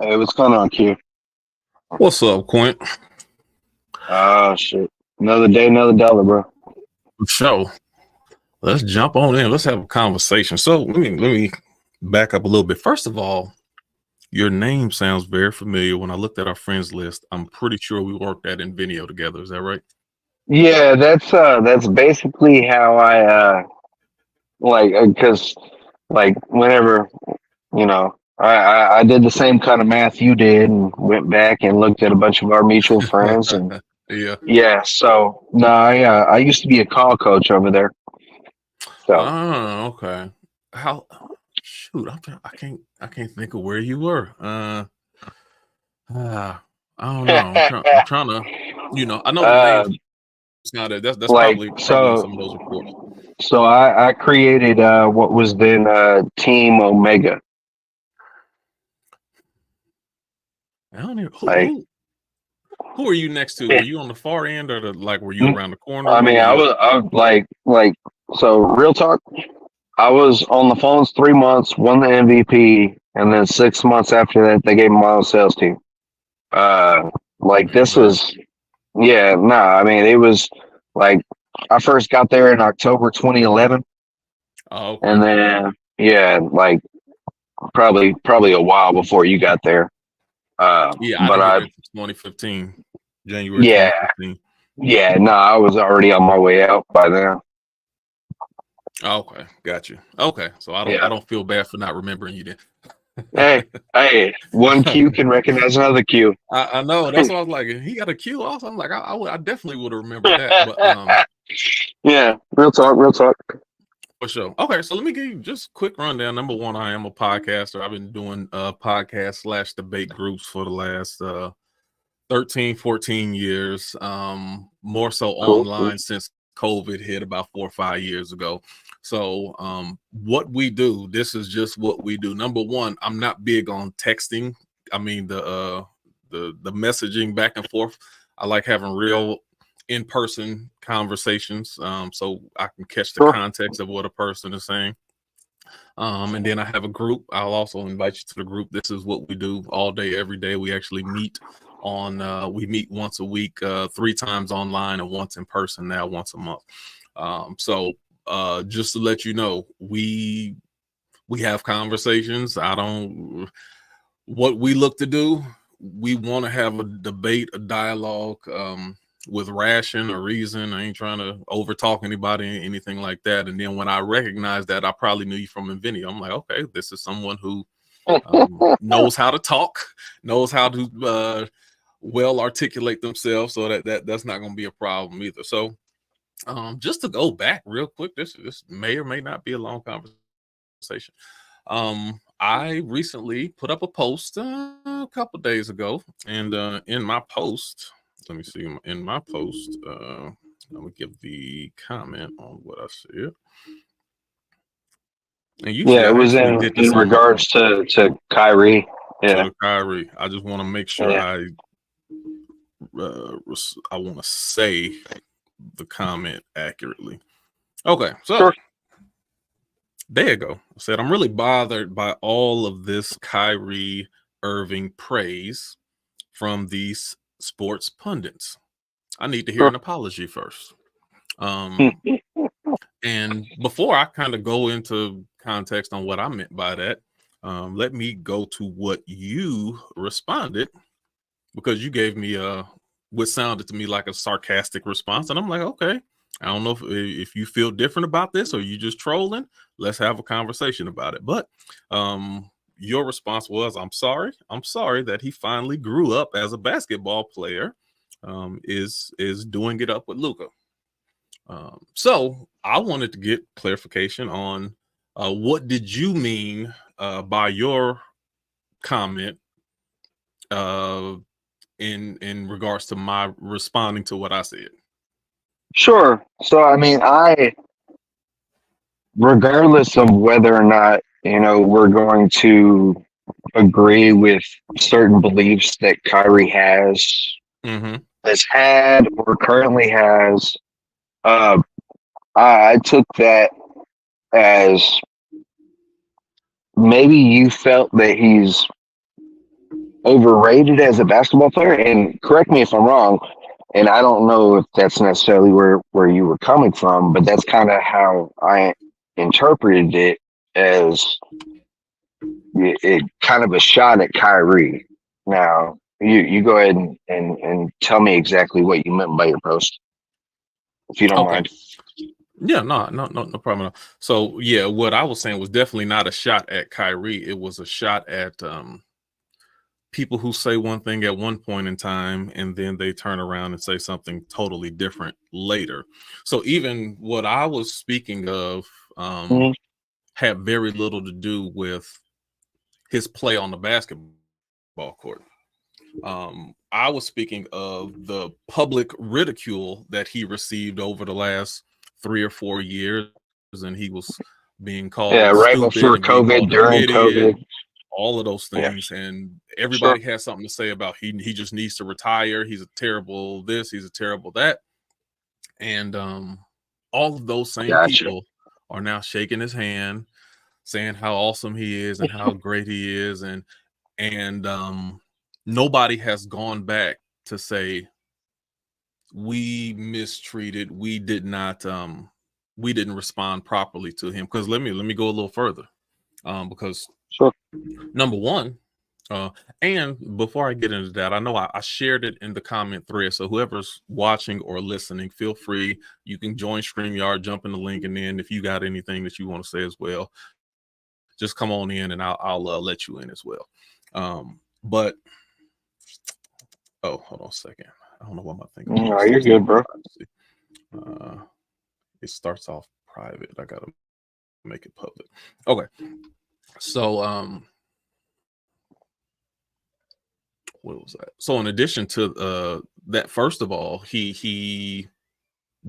Hey, what's going on, Q? What's up, Quint? Oh shit. Another day, another dollar, bro. So let's jump on in. Let's have a conversation. So let me back up a little bit. First of all, your name sounds very familiar. When I looked at our friends list, I'm pretty sure we worked at Invenio together. Is that right? Yeah, that's basically how I like because like whenever I did the same kind of math you did and went back and looked at a bunch of our mutual friends and Yeah. yeah. So no, I used to be a call coach over there. So Oh, okay. How? Shoot, I can't think of where you were. Uh, I don't know. I'm trying to. I know the uh names. It's not that. That's like probably on so some of those reports. so I created what was then Team Omega. I don't even who Like who Who are you next to? Were you on the far end or were you around the corner? I Where mean, were you at? I was so real talk. I was on the phones 3 months, won the MVP, and then 6 months after that, they gave me my own sales team. Uh, like Man, this bless. was, yeah, I mean, it was like I first got there in October 2011, Oh, and okay. then yeah, like probably a while before you got there. Yeah, I But didn't get I, there until 2015, January yeah, 2015. I was already on my way out by then. Okay, got you. Okay, so I don't Yeah. I don't feel bad for not remembering you then. Hey, hey, one Q can recognize another Q. I know that's why I was like, he got a Q also. I'm like, I definitely would have remembered that, but Yeah, real talk, real talk. for sure. Okay, so let me give you just a quick rundown. Number one, I am a podcaster. I've been doing podcast slash debate groups for the last 13, 14 years, more so Cool, cool. online since COVID hit about 4 or 5 years ago. So what we do, this is just what we do. Number one, I'm not big on texting. I mean the messaging back and forth. I like having real in-person conversations, so I can catch the Sure. context of what a person is saying. And then I have a group. I'll also invite you to the group. This is what we do all day, every day. We actually meet we meet once a week, 3 times online and once in person now, once a month. So just to let you know, we have conversations. I don't What we look to do, we want to have a debate, a dialogue, with ration or reason. I ain't trying to overtalk anybody, anything like that. And then when I recognized that I probably knew you from Infinity, I'm like, okay, this is someone who knows how to talk, knows how to well articulate themselves, so that's not going to be a problem either. So just to go back real quick, this may or may not be a long conversation. I recently put up a post a couple days ago, and in my post, let me see, in my post, I'm gonna give the comment on what I said. And usually Yeah, it I was actually in did this on my regards to Kyrie. Yeah, to Kyrie. I just want to make sure yeah, I want to say the comment accurately. Okay, so sure. there you go. I said I'm really bothered by all of this Kyrie Irving praise from these sports pundits. I need to hear Sure. an apology first. Um, and before I kind of go into context on what I meant by that, let me go to what you responded, because you gave me what sounded to me like a sarcastic response, and I'm like, okay, I don't know if you feel different about this or you just trolling. Let's have a conversation about it. But your response was, I'm sorry that he finally grew up as a basketball player, is doing it up with Luca. So I wanted to get clarification on what did you mean by your comment uh, in regards to my responding to what I said. Sure. So I mean, regardless of whether or not we're going to agree with certain beliefs that Kyrie Mm-hmm. has had or currently has, uh, I took that as maybe you felt that he's overrated as a basketball player. And correct me if I'm wrong. And I don't know if that's necessarily where you were coming from, but that's kind of how I interpreted it as it kind of a shot at Kyrie. Now, you go ahead and tell me exactly what you meant by your post, if you don't Okay. mind. Yeah, no problem at all. So yeah, what I was saying was definitely not a shot at Kyrie. It was a shot at people who say one thing at one point in time and then they turn around and say something totally different later. So even what I was speaking of Mhm. had very little to do with his play on the basketball court. I was speaking of the public ridicule that he received over the last 3 or 4 years, and he was being Yeah, called right stupid before and being COVID, called an during idiot, COVID. all of those Yeah, things. And sure. everybody has something to say about he just needs to retire. He's a terrible this, he's a terrible that. And all of those same Gotcha. people are now shaking his hand, saying how awesome he is and how great he is, and nobody has gone back to say we mistreated, we didn't respond properly to him. Because let me go a little further, because Sure. number one, and before I get into that, I know I shared it in the comment thread, so whoever's watching or listening, feel free, you can join StreamYard, jump in the link, and then if you got anything that you want to say as well, just come on in and I'll let you in as well. But oh, hold on a second. I don't know why my thing is No, always you're starts off good, bro. privacy. It starts off private. I gotta make it public. Okay. So what was that? So in addition to that, first of all, he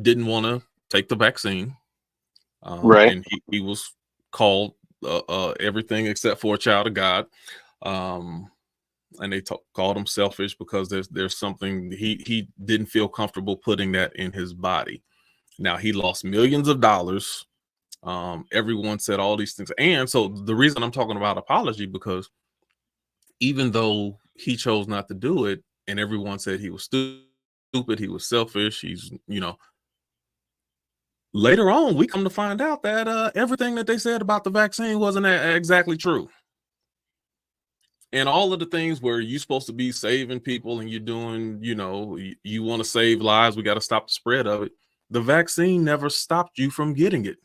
didn't want to take the vaccine. Right. And he was called everything except for a child of God. And they called him selfish because there's something he didn't feel comfortable putting that in his body. Now he lost millions of dollars. Everyone said all these things, and so the reason I'm talking about apology, because even though he chose not to do it, and everyone said he was stupid, he was selfish, he's later on we come to find out that everything that they said about the vaccine wasn't exactly true. And all of the things where you're supposed to be saving people and you're doing, you want to save lives, we got to stop the spread of it. The vaccine never stopped you from getting it.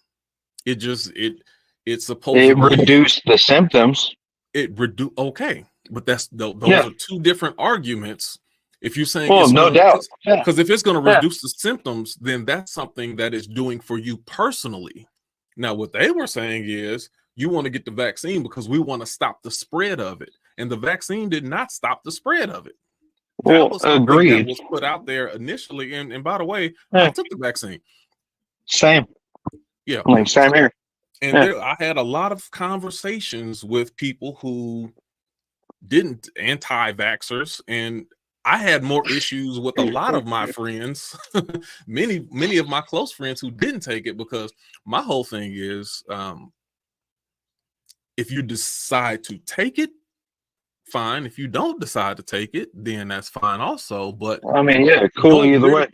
It just it's It supposedly reduced the symptoms. okay, but those Yeah. are two different arguments. If you're saying Well, it's no gonna, doubt. Yeah. because if it's gonna Yeah. reduce the symptoms, then that's something that is doing for you personally. Now, what they were saying is you want to get the vaccine because we want to stop the spread of it, and the vaccine did not stop the spread of it. That Well, was something that agreed. was put out there initially. And by the way, I Yeah. took the vaccine. Same. Yeah. Like same here. And Yeah. I had a lot of conversations with people who didn't, anti-vaxxers, and I had more issues with a lot of my friends, many of my close friends who didn't take it, because my whole thing is, if you decide to take it, fine. If you don't decide to take it, then that's fine also. But I mean, yeah, cool don't either way.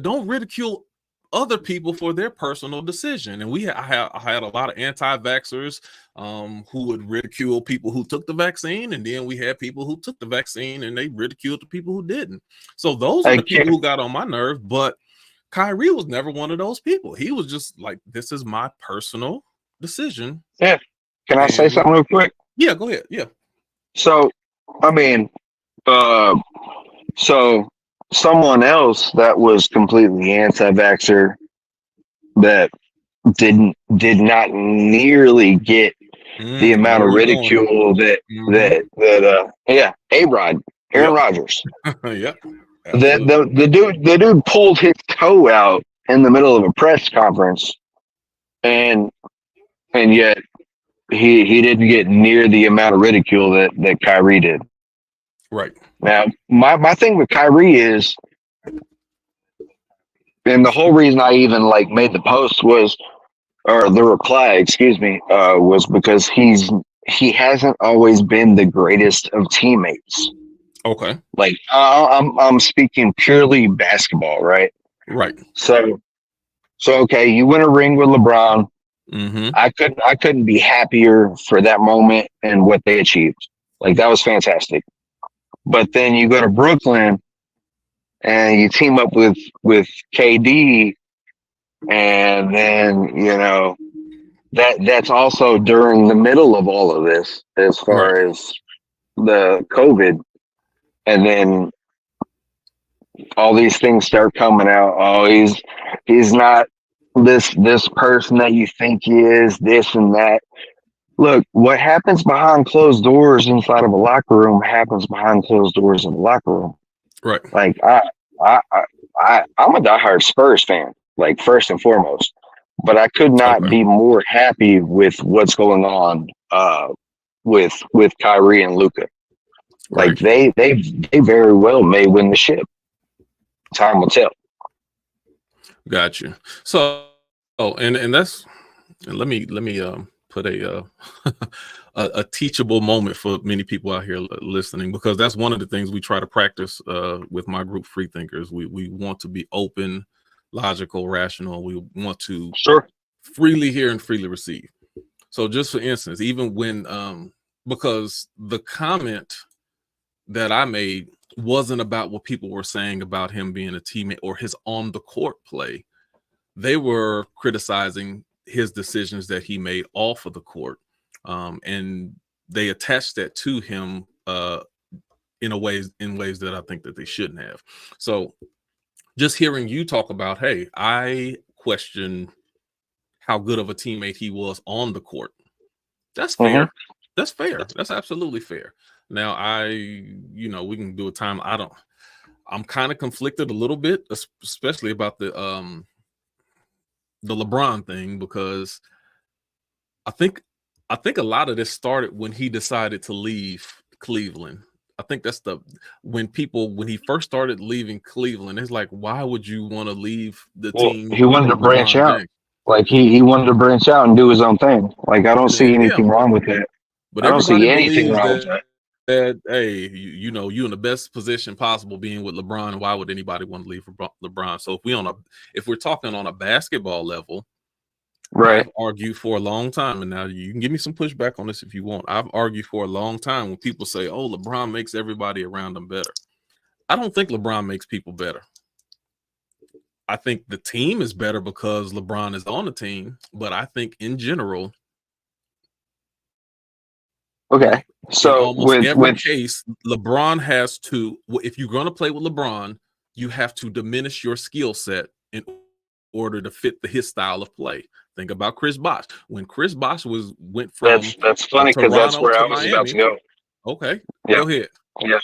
don't ridicule other people for their personal decision. And I had a lot of anti-vaxxers who would ridicule people who took the vaccine, and then we had people who took the vaccine and they ridiculed the people who didn't. So those are I the people can't. who got on my nerve. But Kyrie was never one of those people. He was just like, this is my personal decision. Yeah. Can I say And something real quick? yeah, go ahead. Yeah. So, I mean, uh, so someone else that was completely anti-vaxxer that did not nearly get the I know amount of where you're going. ridicule Mm-hmm. yeah, A-Rod, Aaron Yep. Rodgers. Yep. The, Absolutely. the dude pulled his toe out in the middle of a press conference, and yet he didn't get near the amount of ridicule that Kyrie did. Right. Now, my thing with Kyrie is, and the whole reason I even like made the post was, or the reply, excuse me, was because he hasn't always been the greatest of teammates. Okay. Like I'm speaking purely basketball, right? Right. So okay, you win a ring with LeBron. Mm-hmm. I couldn't be happier for that moment and what they achieved. Like that was fantastic. But then you go to Brooklyn and you team up with KD, and then that's also during the middle of all of this as Right. far as the COVID, and then all these things start coming out. Oh, he's not this person that you think he is, this and that. Look, what happens behind closed doors inside of a locker room happens behind closed doors in the locker room. Right. Like I'm a diehard Spurs fan, like first and foremost. But I could not Okay. be more happy with what's going on with Kyrie and Luca. Like Right. they very well may win the ship. Time will tell. Gotcha. So, and that's, and let me put a a teachable moment for many people out here listening, because that's one of the things we try to practice with my group, Free Thinkers. We want to be open, logical, rational. We want to Sure. freely hear and freely receive. So, just for instance, even when because the comment that I made wasn't about what people were saying about him being a teammate or his on the court play. They were criticizing his decisions that he made off of the court, and they attached that to him in ways that I think that they shouldn't have. So, just hearing you talk about, hey, I question how good of a teammate he was on the court. That's Mm-hmm. fair. That's fair. That's absolutely fair. Now, we can do a time. I'm kind of conflicted a little bit, especially about the LeBron thing, because I think a lot of this started when he decided to leave Cleveland. I think that's when he first started leaving Cleveland, it's like, why would you want to leave the Well, team he wanted to with branch LeBron out. James? Like he wanted to branch out and do his own thing. Like I don't see Yeah, anything wrong with that. but I don't everybody see anything believes wrong with that that. hey, you in the best position possible being with LeBron. Why would anybody want to leave LeBron? So if we're talking on a basketball level, Right. I've argued for a long time, and now you can give me some pushback on this if you want. I've argued for a long time when people say, "Oh, LeBron makes everybody around him better." I don't think LeBron makes people better. I think the team is better because LeBron is on the team, but I think in general, Okay. in So almost with every with case, LeBron has to, if you're going to play with LeBron, you have to diminish your skill set in order to fit his style of play. Think about Chris Bosh. When Chris Bosh went from that's funny because that's Toronto where to I was about to Miami. go. Okay, Yeah. go ahead. Yeah.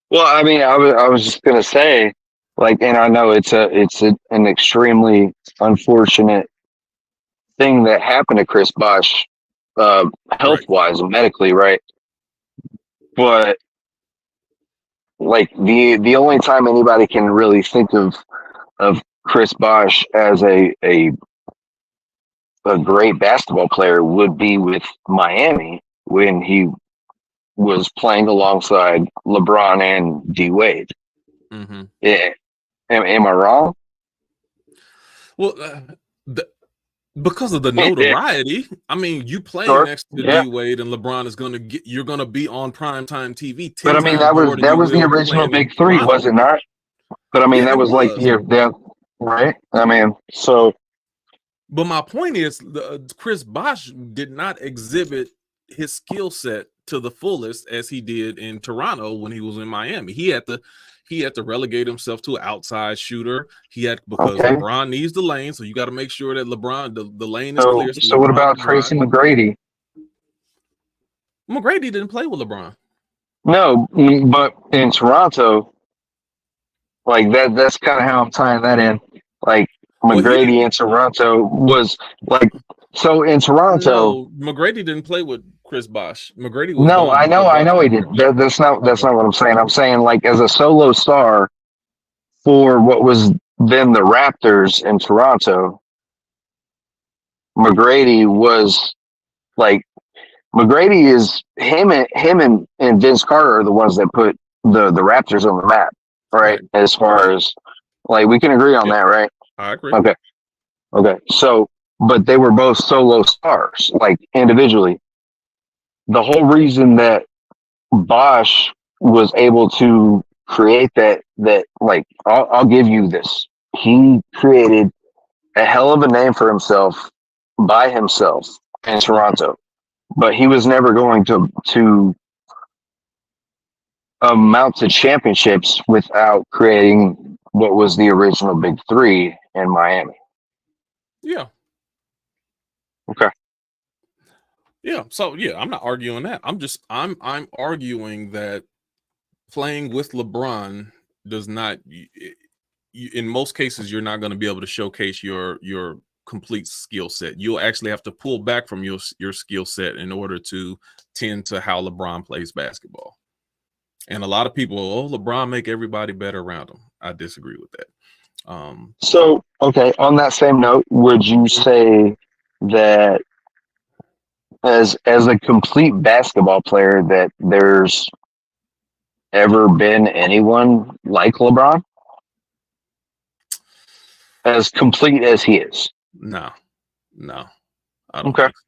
Well, I mean, I was just gonna say, like, and I know an extremely unfortunate thing that happened to Chris Bosh, health Right. wise and medically, right? But like the only time anybody can really think of Chris Bosh as a great basketball player would be with Miami when he was playing alongside LeBron and D Wade. Mm-hmm. Yeah. Am I wrong? Well, because of the notoriety, I mean, you playing Sure. next to Yeah. D Wade and LeBron is you're gonna be on primetime TV But 10 I mean, times more than that you was the will original playing in big three, was Toronto. it not? But I mean, Yeah, that it was like was. yeah, right. I mean, so But my point is, Chris Bosh did not exhibit his skill set to the fullest as he did in Toronto when he was in Miami. He had to relegate himself to an outside shooter. Because okay. LeBron needs the lane, so you got to make sure that the lane is So clear so so what LeBron about can drive. Tracy McGrady? McGrady didn't play with LeBron. No, but in Toronto, like that's kind of how I'm tying that in. Like Well, he McGrady didn't. in Toronto was like so in Toronto. No, McGrady didn't play with Chris Bosh. McGrady was No, gone before I Bosh know he got did. there. That's Okay. not what I'm saying. I'm saying like as a solo star for what was then the Raptors in Toronto, McGrady was like McGrady is him and Vince Carter are the ones that put the Raptors on the map, right? As far as like we can agree on that, right? I agree. Okay. Okay. So, but they were both solo stars, like individually. The whole reason that Bosch was able to create that like I'll give you this. He created a hell of a name for himself by himself in Toronto, but he was never going to amount to championships without creating what was the original Big Three in Miami. Yeah. Okay. Yeah. So yeah, I'm not arguing that. I'm arguing that playing with LeBron does not. In most cases, you're not going to be able to showcase your complete skill set. You'll actually have to pull back from your skill set in order to tend to how LeBron plays basketball. And a lot of people, LeBron make everybody better around him. I disagree with that. So, okay, on that same note, would you say that as a complete basketball player that there's ever been anyone like LeBron? As complete as he is? No, I don't Okay. think so.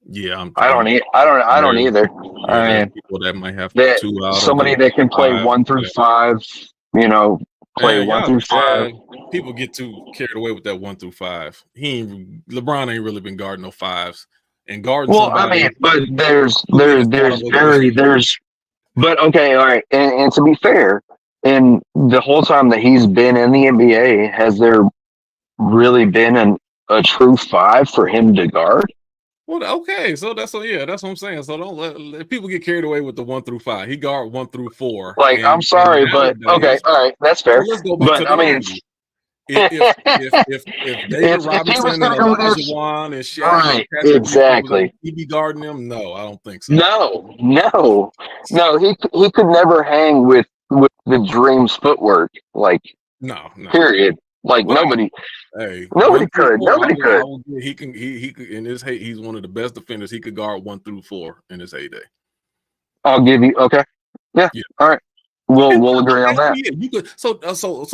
Yeah, I don't either. Yeah, I there's mean, people that might have that two out of somebody the that can play five. 1 through 5, play And 1 through 5. people get too carried away with that 1 through 5. LeBron ain't really been guarding no fives, and guarding Well, I somebody mean, but there's who is part of but okay, all right, and to be fair, in the whole time that he's been in the NBA, has there really been a true 5 for him to guard? Well, okay, so that's what I'm saying. So don't let people get carried away with the 1 through 5. He guard 1 through 4, Like, I'm and sorry, but okay, nowadays, all right, that's so fair. let's go back to But I the mean, 90s. If David if he was Robinson and going to do Elijah this, Wan and Shaq and right, Patrick Ewing was exactly. he be guarding them? No, I don't think so. No. He could never hang with the Dream's footwork. Like, No. period. Like But nobody one through could. four, Nobody could. he could in his he's one of the best defenders. He could guard 1 through 4 in his heyday. I'll give you. Okay. Yeah. All right. We'll agree on that. Yeah, you could. So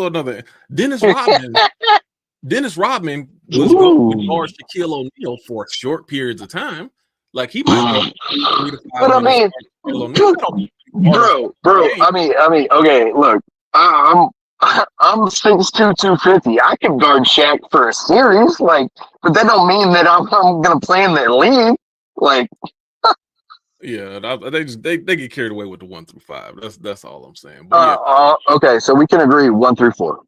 another Dennis Rodman. Dennis Rodman was going to guard Shaquille O'Neal for short periods of time. Like he might go 3 to 5 But I minutes. mean, bro. I mean. Okay, look. I'm 6'2", 250. I can guard Shaq for a series, like, but that don't mean that I'm gonna play in the league. Like, yeah, they get carried away with the 1 through 5. That's all I'm saying. But okay, so we can agree 1 through 4.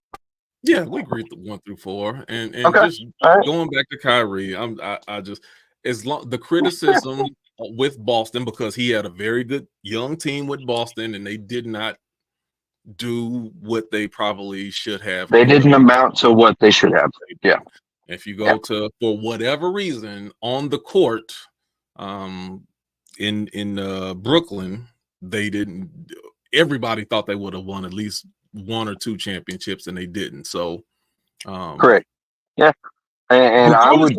Yeah, we agree with the 1 through 4, and okay. just going back to Kyrie, I just the criticism with Boston because he had a very good young team with Boston, and they did not do what they probably should have. They didn't amount to what they should have. Yeah. If you go to for whatever reason on the court, in Brooklyn, they didn't. Everybody thought they would have won at least 1 or 2 championships, and they didn't. So, correct. Yeah. And I would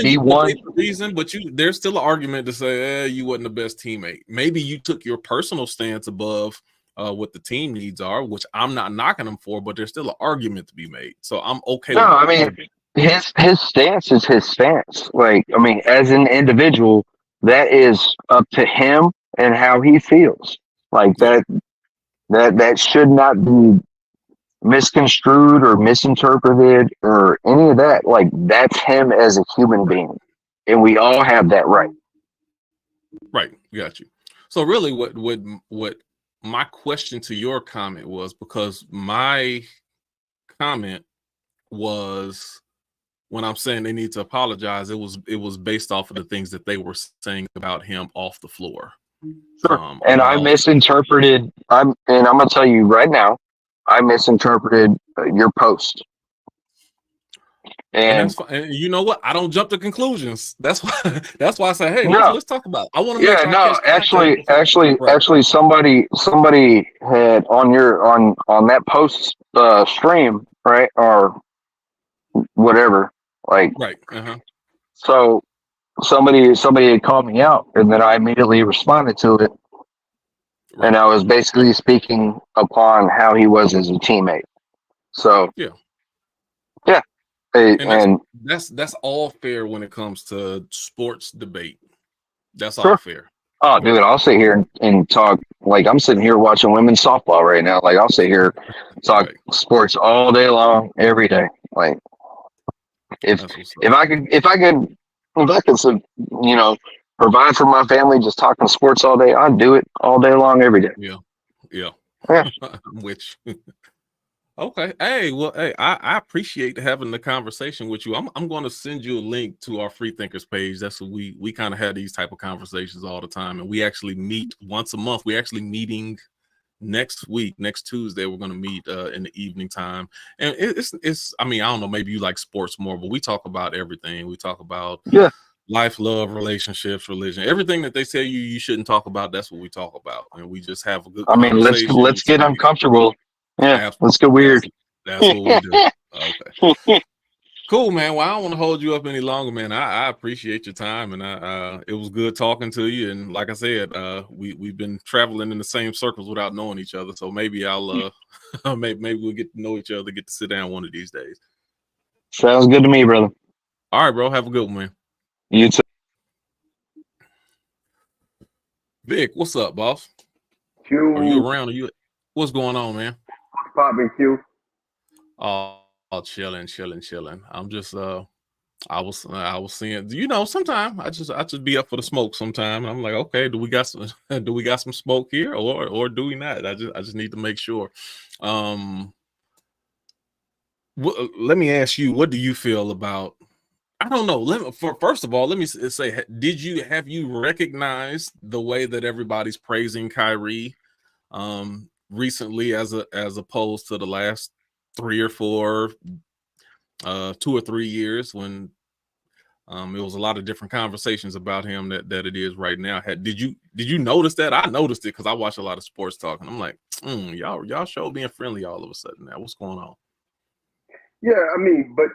be one reason, but there's still an argument to say you wasn't the best teammate. Maybe you took your personal stance above what the team needs are, which I'm not knocking him for, but there's still an argument to be made. So I'm okay. No, I mean his stance is his stance. Like, I mean, as an individual, that is up to him and how he feels. Like that should not be misconstrued or misinterpreted or any of that. Like, that's him as a human being, and we all have that right. Right, got you. So really, what my question to your comment was, because my comment was when I'm saying they need to apologize, it was based off of the things that they were saying about him off the floor. Sure. And I misinterpreted. I'm gonna tell you right now, I misinterpreted your post. And you know what? I don't jump to conclusions. That's why I say, hey, no, let's talk about it. I want to yeah, no, actually, somebody had on that post stream, right, or whatever, like, right. So somebody had called me out, and then I immediately responded to it, and Right. I was basically speaking upon how he was as a teammate. So Yeah. yeah, And and that's all fair when it comes to sports debate. That's all sure. fair. Oh, dude, I'll sit here and talk. Like I'm sitting here watching women's softball right now. Like I'll sit here, talk Right. sports all day long, every day. Like if That's what's if up. I could if I could if I could you know provide for my family just talking sports all day, I'd do it all day long, every day. Yeah. Yeah. Yeah. Which okay. Hey, well, hey, I appreciate having the conversation with you. I'm going to send you a link to our Free Thinkers page. That's what we kind of had these type of conversations all the time, and we actually meet once a month. We're actually meeting next week, next Tuesday. We're going to meet in the evening time, and it's. I mean, I don't know. Maybe you like sports more, but we talk about everything. We talk about Yeah. life, love, relationships, religion, everything that they tell you shouldn't talk about. That's what we talk about, and we just have a good I mean, conversation. We let's get see each other. uncomfortable. Yeah. Let's get That's weird. that's what we do. Okay. Cool, man. Well, I don't want to hold you up any longer, man. I appreciate your time, and it was good talking to you. And like I said, we've been traveling in the same circles without knowing each other. So maybe I'll maybe we'll get to know each other, get to sit down one of these days. Sounds good to me, brother. All right, bro. Have a good one, man. You too. Vic, what's up, boss? Are you Q, around? Are you? What's going on, man? what's poppin', Q? Oh, chilling. I'm just I was seeing, sometimes I just be up for the smoke sometime. And I'm like, okay, do we got some do we got some smoke here or do we not? I just need to make sure. Um Let me ask you, what do you feel about, I don't know. First of all, let me say, have you recognized the way that everybody's praising Kyrie recently as opposed to the last 3 or 4 2 or 3 years when it was a lot of different conversations about him that it is right now. Did you notice that? I noticed it because I watch a lot of sports talk, and I'm like, y'all show being friendly all of a sudden now. What's going on? Yeah, I mean, but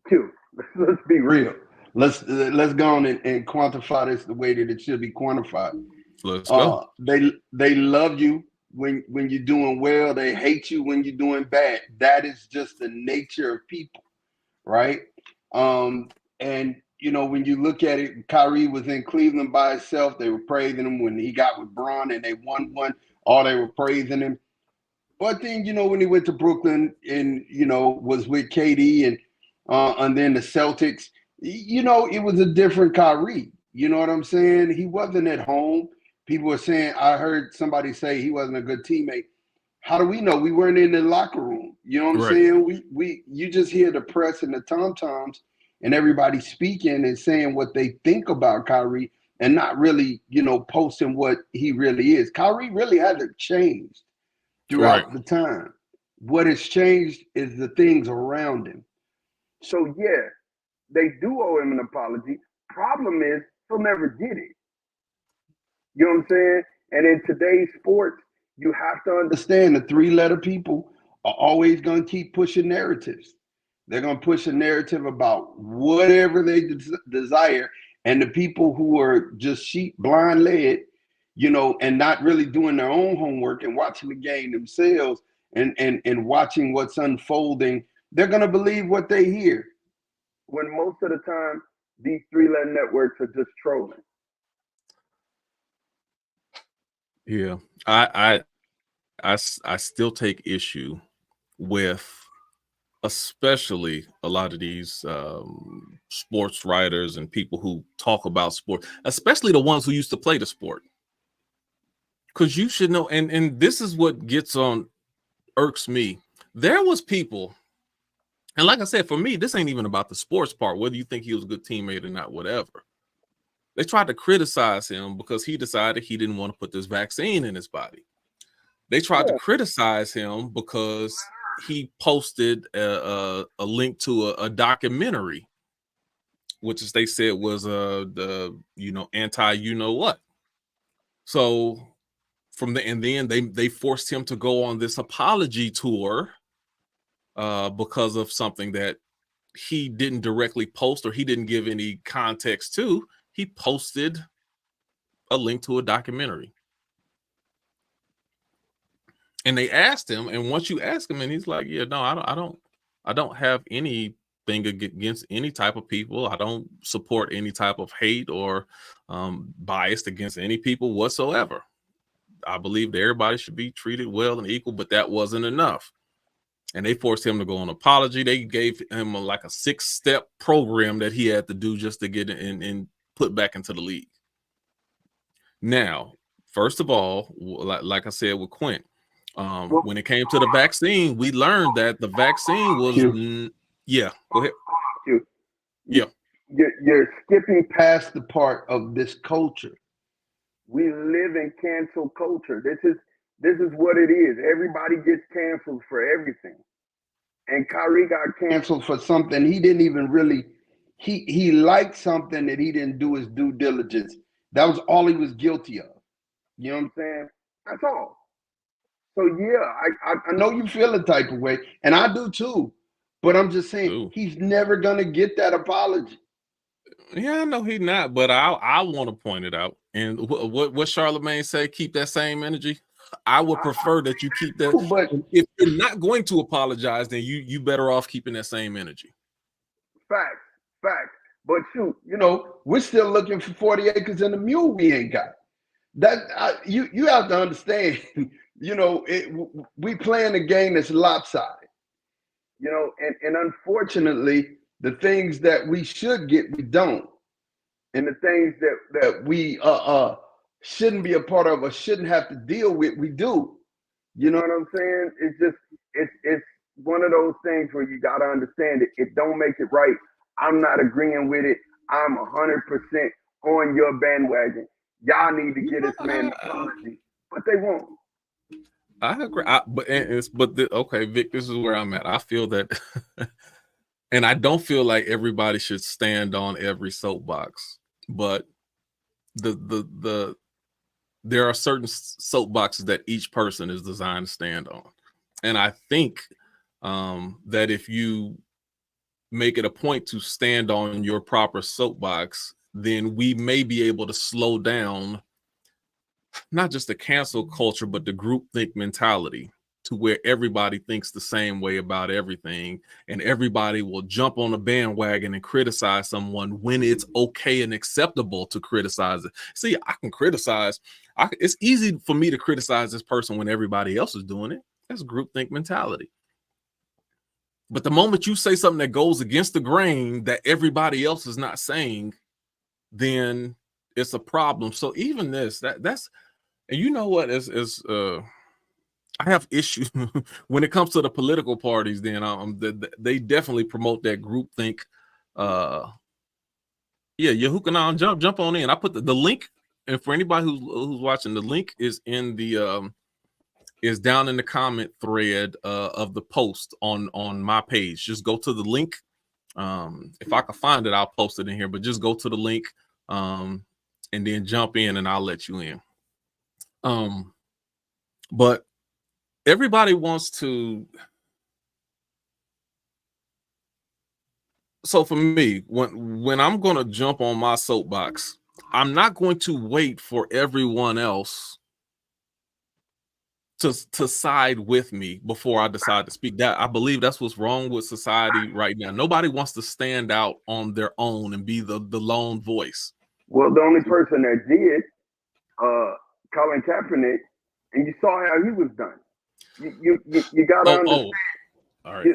Q, let's be real. Let's go on and quantify this the way that it should be quantified. Let's go. They love you when you're doing well. They hate you when you're doing bad. That is just the nature of people, right? And when you look at it, Kyrie was in Cleveland by himself. They were praising him when he got with Braun and they won one. All they were praising him. But then, when he went to Brooklyn and, was with KD and then the Celtics, it was a different Kyrie. You know what I'm saying? He wasn't at home. People were saying, I heard somebody say he wasn't a good teammate. How do we know? We weren't in the locker room. You know what I'm Right. saying? You just hear the press and the tom-toms and everybody speaking and saying what they think about Kyrie and not really, posting what he really is. Kyrie really hasn't changed Right. throughout the time. What has changed is the things around him. So yeah, they do owe him an apology. Problem is, he'll never get it. You know what I'm saying? And in today's sports, you have to understand the three-letter people are always going to keep pushing narratives. They're going to push a narrative about whatever they desire. And the people who are just sheep blind led, and not really doing their own homework and watching the game themselves and watching what's unfolding, they're going to believe what they hear. When most of the time, these three-letter networks are just trolling. Yeah. I still take issue with, especially a lot of these sports writers and people who talk about sport, especially the ones who used to play the sport. Because you should know, and this is what irks me. There was people, and like I said, for me, this ain't even about the sports part, whether you think he was a good teammate or not, whatever. They tried to criticize him because he decided he didn't want to put this vaccine in his body. They tried to criticize him because he posted a link to a documentary, which is, they said was the anti what. So and then they forced him to go on this apology tour because of something that he didn't directly post or he didn't give any context to. he posted a link to a documentary. And they asked him, and once you ask him, and he's like, yeah, no, I don't have anything against any type of people. I don't support any type of hate or biased against any people whatsoever. I believe that everybody should be treated well and equal, but that wasn't enough. And they forced him to go on apology. They gave him like a 6-step program that he had to do just to get in and put back into the league. Now, first of all, like I said with Quint, when it came to the vaccine, we learned that the vaccine was, yeah, go ahead. You're skipping past the part of this culture. We live in cancel culture. This is what it is. Everybody gets canceled for everything. And Kyrie got canceled for something he didn't even really, he liked something that he didn't do his due diligence. That was all he was guilty of. You know what I'm saying? That's all. So yeah, I know you feel a type of way, and I do too. But I'm just saying, he's never gonna get that apology. Yeah, I know he's not, but I want to point it out. And what Charlemagne say, keep that same energy. I would prefer that you keep that. But if you're not going to apologize, then you better off keeping that same energy. Facts. But shoot, you know, we're still looking for 40 acres and a mule we ain't got. That you have to understand. You know, we playing a game that's lopsided. You know, and unfortunately, the things that we should get, we don't. And the things that we shouldn't be a part of or shouldn't have to deal with, we do. You know what I'm saying? It's one of those things where you gotta understand it. It don't make it right. I'm not agreeing with it. I'm 100% on your bandwagon. Y'all need to get this man an apology, but they won't. I agree. Okay, Vic, this is where I'm at. I feel that, and I don't feel like everybody should stand on every soapbox, but there are certain soapboxes that each person is designed to stand on, and I think that if you make it a point to stand on your proper soapbox, then we may be able to slow down not just the cancel culture, but the groupthink mentality, to where everybody thinks the same way about everything, and everybody will jump on the bandwagon and criticize someone when it's okay and acceptable to criticize it. See, I can criticize. It's easy for me to criticize this person when everybody else is doing it. That's groupthink mentality. But the moment you say something that goes against the grain that everybody else is not saying, then it's a problem. So even this, that's, and you know what is I have issues when it comes to the political parties. Then they definitely promote that groupthink. Yeah, who can jump on in? I put the link, and for anybody who's watching, the link is in the is down in the comment thread of the post on my page. Just go to the link. If I can find it, I'll post it in here. But just go to the link, and then jump in, and I'll let you in. But everybody wants to. So for me, when I'm going to jump on my soapbox, I'm not going to wait for everyone else to side with me before I decide to speak. That I believe that's what's wrong with society right now. Nobody wants to stand out on their own and be the lone voice. Well, the only person that did, Colin Kaepernick, and you saw how he was done. You got to understand. All right.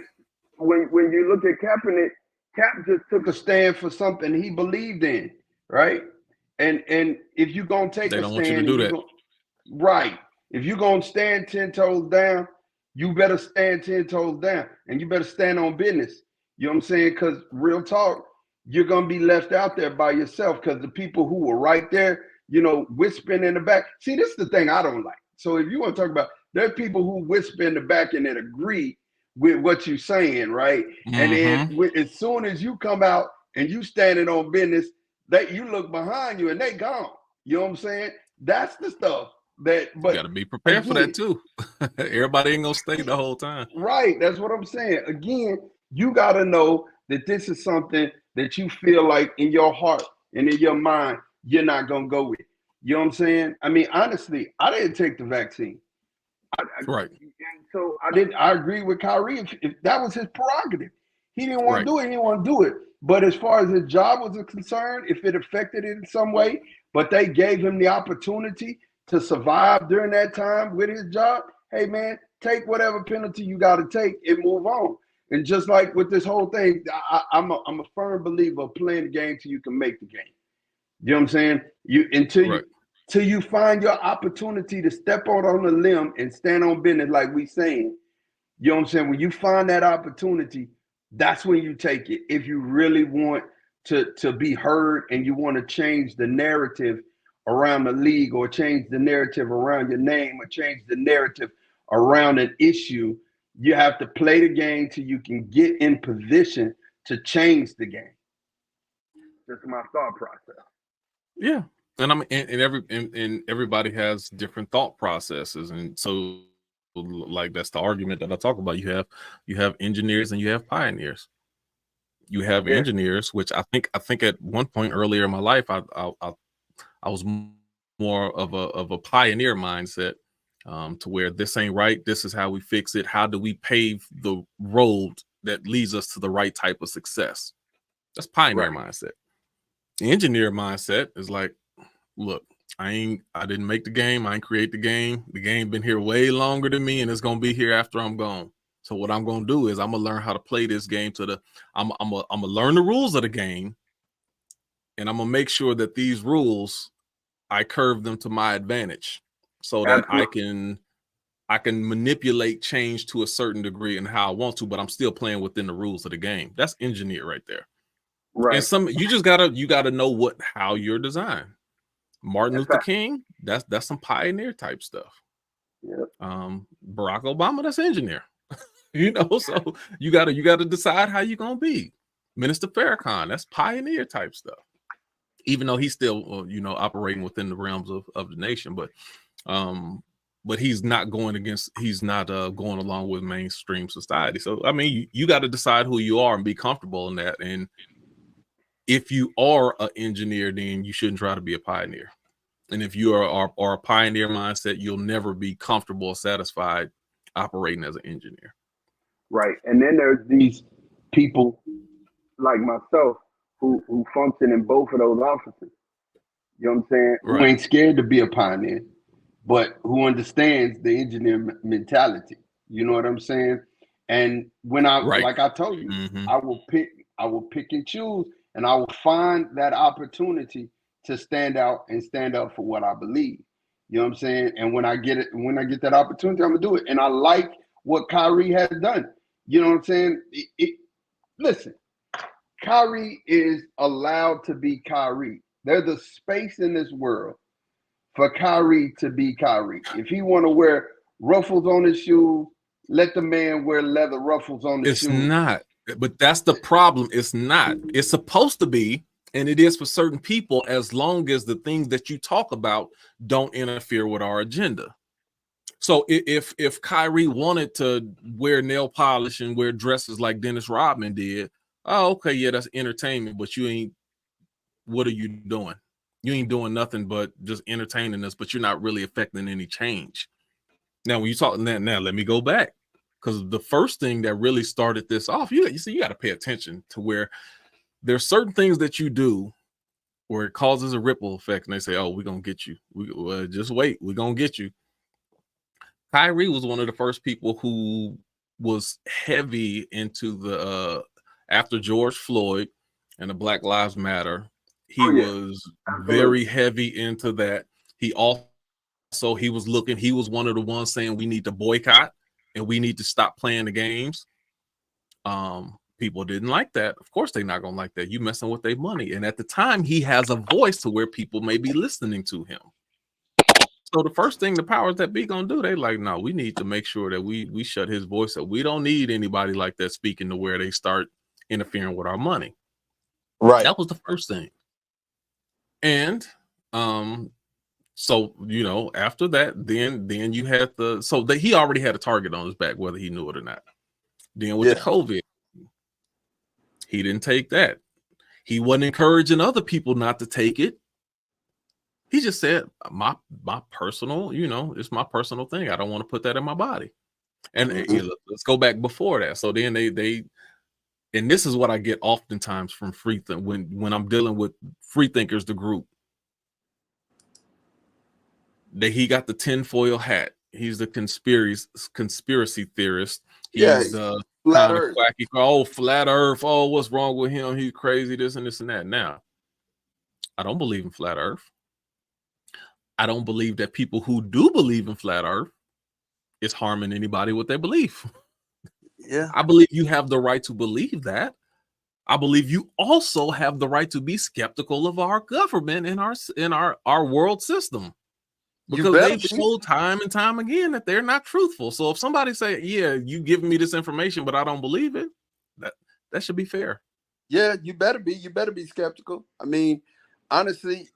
When you look at Kaepernick, Cap just took a stand for something he believed in, right? And if you're gonna take they a don't stand, want you to do that. Right. If you're gonna stand 10 toes down, you better stand 10 toes down, and you better stand on business. You know what I'm saying? Because real talk, you're gonna be left out there by yourself, because the people who were right there, you know, whispering in the back. See, this is the thing I don't like. So if you want to talk about, there are people who whisper in the back and that agree with what you're saying, right? Mm-hmm. And then as soon as you come out and you standing on business, that you look behind you and they gone. You know what I'm saying? That's the stuff that. But you got to be prepared for that too. Everybody ain't gonna stay the whole time. Right. That's what I'm saying. Again, you got to know that this is something that you feel like in your heart and in your mind, you're not gonna go with it. You know what I'm saying? I mean, honestly, I didn't take the vaccine. Right. And so I didn't. I agree with Kyrie. If that was his prerogative, he didn't want Right. to do it. He didn't want to do it. But as far as his job was concerned, if it affected it in some way, but they gave him the opportunity to survive during that time with his job, hey man, take whatever penalty you got to take and move on. And just like with this whole thing, I'm a firm believer of playing the game till you can make the game. You know what I'm saying? Till you find your opportunity to step out on a limb and stand on business, like we saying. You know what I'm saying? When you find that opportunity, that's when you take it. If you really want to be heard and you want to change the narrative around the league, or change the narrative around your name, or change the narrative around an issue, you have to play the game till you can get in position to change the game. That's my thought process. Yeah. And I mean, and everybody has different thought processes, and so like that's the argument that I talk about. You have engineers and you have pioneers. You have engineers, which I think at one point earlier in my life, I was more of a pioneer mindset, to where this ain't right. This is how we fix it. How do we pave the road that leads us to the right type of success? That's pioneer mindset. The engineer mindset is like, look, I didn't make the game. I ain't create the game. The game been here way longer than me, and it's gonna be here after I'm gone. So what I'm gonna do is I'm gonna learn how to play this game I'm gonna learn the rules of the game, and I'm gonna make sure that these rules, I curve them to my advantage, so that I can manipulate change to a certain degree and how I want to, but I'm still playing within the rules of the game. That's engineer right there. Right. And you just gotta know how you're designed. Martin Luther King, that's some pioneer type stuff. Yep. Barack Obama, that's engineer. So you gotta decide how you're gonna be. Minister Farrakhan, that's pioneer type stuff. Even though he's still operating within the realms of the nation, but he's not going along with mainstream society. So I mean, you got to decide who you are and be comfortable in that. And if you are an engineer, then you shouldn't try to be a pioneer. And if you are a pioneer mindset, you'll never be comfortable or satisfied operating as an engineer. Right. And then there's these people like myself who function in both of those offices. You know what I'm saying? Right. Who ain't scared to be a pioneer, but who understands the engineer mentality. You know what I'm saying? And when like I told you, I will pick and choose, and I will find that opportunity to stand out for what I believe. You know what I'm saying? And when I get that opportunity, I'm gonna do it. And I like what Kyrie has done. You know what I'm saying? Listen, Kyrie is allowed to be Kyrie. There's a space in this world for Kyrie to be Kyrie. If he want to wear ruffles on his shoes, let the man wear leather ruffles on his shoes. It's not. But that's the problem. It's not. It's supposed to be, and it is for certain people, as long as the things that you talk about don't interfere with our agenda. So if Kyrie wanted to wear nail polish and wear dresses like Dennis Rodman did, oh, okay, yeah, that's entertainment, but what are you doing? You ain't doing nothing but just entertaining us, but you're not really affecting any change. Now, when you talk that, now let me go back, because the first thing that really started this off, you got to pay attention to where there's certain things that you do where it causes a ripple effect, and they say, "Oh, we're gonna get you. Just wait, we're gonna get you." Kyrie was one of the first people who was heavy into the after George Floyd and the Black Lives Matter. He was very heavy into that. He was one of the ones saying we need to boycott and we need to stop playing the games. People didn't like that. Of course, they're not gonna like that. You messing with their money. And at the time, he has a voice to where people may be listening to him. So the first thing the powers that be gonna do, they like, no, we need to make sure that we shut his voice up. We don't need anybody like that speaking to where they start interfering with our money. Right. That was the first thing. And so after that, then you had he already had a target on his back, whether he knew it or not. Then with the COVID, he didn't take that. He wasn't encouraging other people not to take it. He just said, my personal, it's my personal thing. I don't want to put that in my body. And let's go back before that. So then they and this is what I get oftentimes from when I'm dealing with free thinkers, the group. That he got the tinfoil hat. He's the conspiracy theorist. He's the kind of quacky. Oh, flat Earth. Oh, what's wrong with him? He's crazy. This and this and that. Now, I don't believe in flat Earth. I don't believe that people who do believe in flat Earth is harming anybody with their belief. Yeah, I believe you have the right to believe that. I believe you also have the right to be skeptical of our government and our world system. Because they've showed time and time again that they're not truthful. So if somebody say, yeah, you giving me this information, but I don't believe it, that should be fair. Yeah, you better be skeptical. I mean, honestly,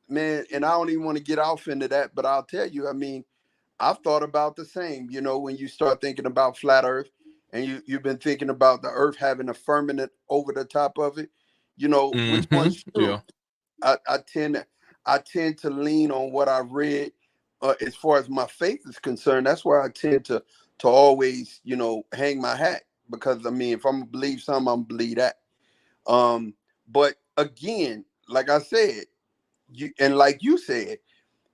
man, and I don't even want to get off into that, but I'll tell you, I mean, I've thought about the same, when you start thinking about flat Earth and you've been thinking about the Earth having a firmament over the top of it, which one's true? Yeah. I tend to lean on what I've read as far as my faith is concerned. That's where I tend to always, hang my hat, because I mean, if I'm gonna believe something, I'm gonna believe that. But again, like I said, like you said,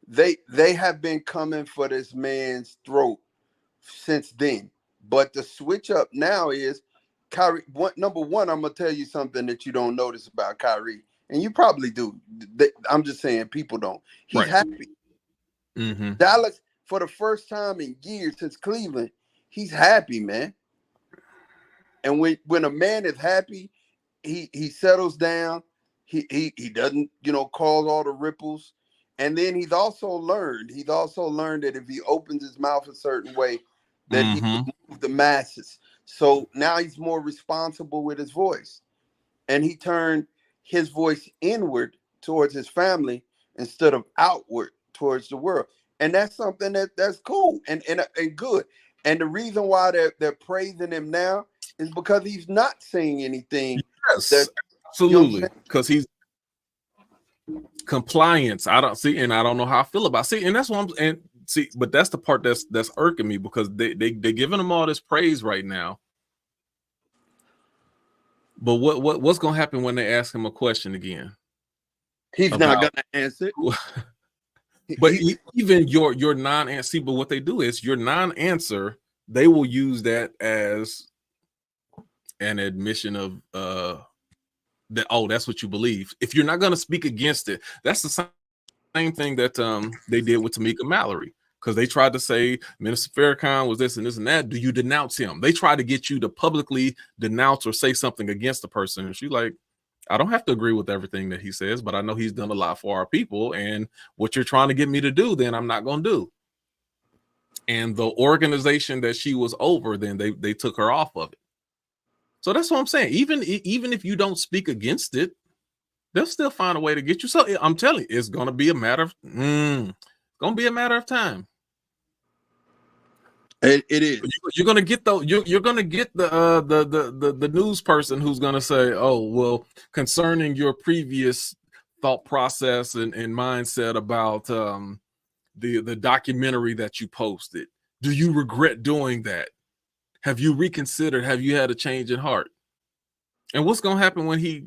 they have been coming for this man's throat since then. But the switch up now is Kyrie. Number one, I'm gonna tell you something that you don't notice about Kyrie. And you probably do. I'm just saying, people don't. He's happy. Dallas, for the first time in years since Cleveland, he's happy, man. And when a man is happy, he settles down. He doesn't, cause all the ripples. And then he's also learned that if he opens his mouth a certain way, that he will move the masses. So now he's more responsible with his voice. And he turned his voice inward towards his family instead of outward towards the world. And that's something that's cool and good. And the reason why they're praising him now is because he's not saying anything. Yes, absolutely. Because he's compliance. I don't know how I feel about it. And that's what but that's the part that's irking me, because they're giving him all this praise right now. But what's gonna happen when they ask him a question again? He's not gonna answer. But even your non-answer, but what they do is your non-answer, they will use that as an admission of that, oh, that's what you believe. If you're not gonna speak against it, that's the same thing that they did with Tamika Mallory. Because they tried to say Minister Farrakhan was this and this and that. Do you denounce him? They try to get you to publicly denounce or say something against the person. And she's like, I don't have to agree with everything that he says, but I know he's done a lot for our people. And what you're trying to get me to do, then I'm not going to do. And the organization that she was over, then they took her off of it. So that's what I'm saying. Even if you don't speak against it, they'll still find a way to get you. So I'm telling you, it's going to be a matter of time. It is. You're gonna get you're gonna get the news person who's gonna say, oh, well, concerning your previous thought process and mindset about the documentary that you posted, do you regret doing that? Have you reconsidered? Have you had a change in heart? And what's gonna happen when he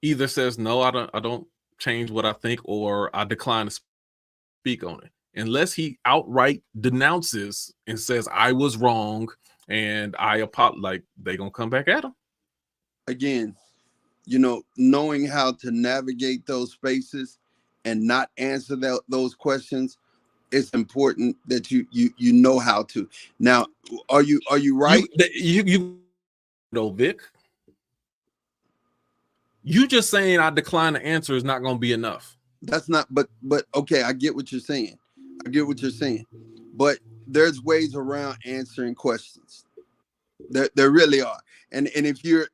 either says, no, I don't change what I think, or I decline to speak on it? Unless he outright denounces and says, I was wrong and I apologize, like, they gonna come back at him. Again, knowing how to navigate those spaces and not answer those questions, it's important that you know how to. Now, are you right? You Vic. You just saying I decline to answer is not gonna be enough. That's not, but okay, I get what you're saying. But there's ways around answering questions. There really are. And if you're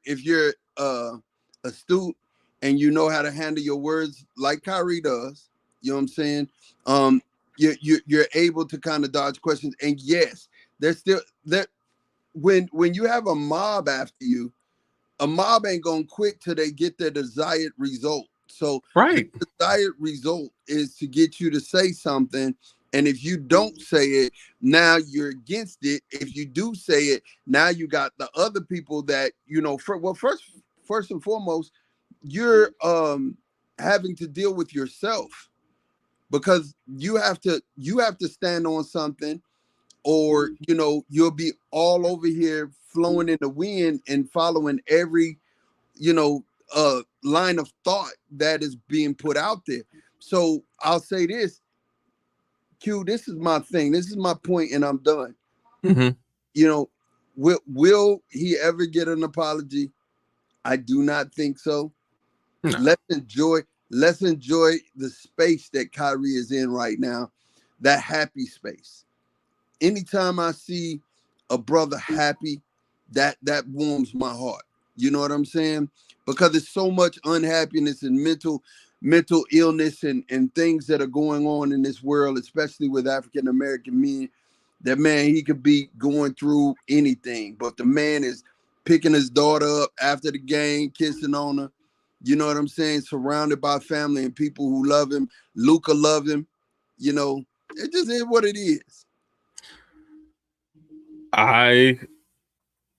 astute and you know how to handle your words like Kyrie does, you know what I'm saying? You're able to kind of dodge questions. And yes, there's still there when you have a mob after you, a mob ain't gonna quit till they get their desired result. So Right. the desired result is to get you to say something. And if you don't say it, now you're against it. If you do say it, now you got the other people that, first and foremost, you're having to deal with yourself, because you have to stand on something, or you'll be all over here flowing in the wind and following every line of thought that is being put out there. So I'll say this, Q, this is my thing, this is my point, and I'm done. Mm-hmm. Will he ever get an apology? I do not think so. No. Let's enjoy the space that Kyrie is in right now, that happy space. Anytime I see a brother happy, that warms my heart. You know what I'm saying? Because there's so much unhappiness and mental illness and things that are going on in this world, especially with African American men. That man, he could be going through anything, but the man is picking his daughter up after the game, kissing on her. You know what I'm saying? Surrounded by family and people who love him. Luca love him. It just is what it is. I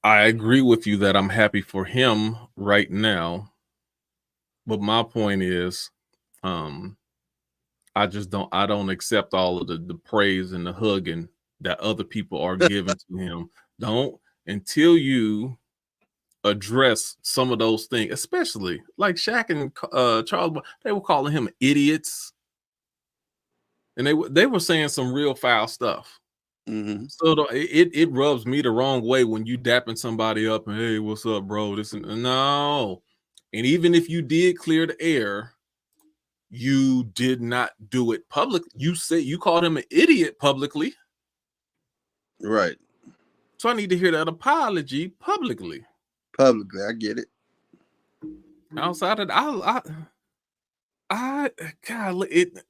agree with you that I'm happy for him right now, but my point is, I don't accept all of the praise and the hugging that other people are giving to him. Don't, until you address some of those things, especially like Shaq and Charles. They were calling him idiots, and they were saying some real foul stuff. Mm-hmm. So it rubs me the wrong way when you dapping somebody up and, hey, what's up, bro? No. And even if you did clear the air, you did not do it public. You called him an idiot publicly. Right. So I need to hear that apology publicly. Publicly, I get it. Outside of God,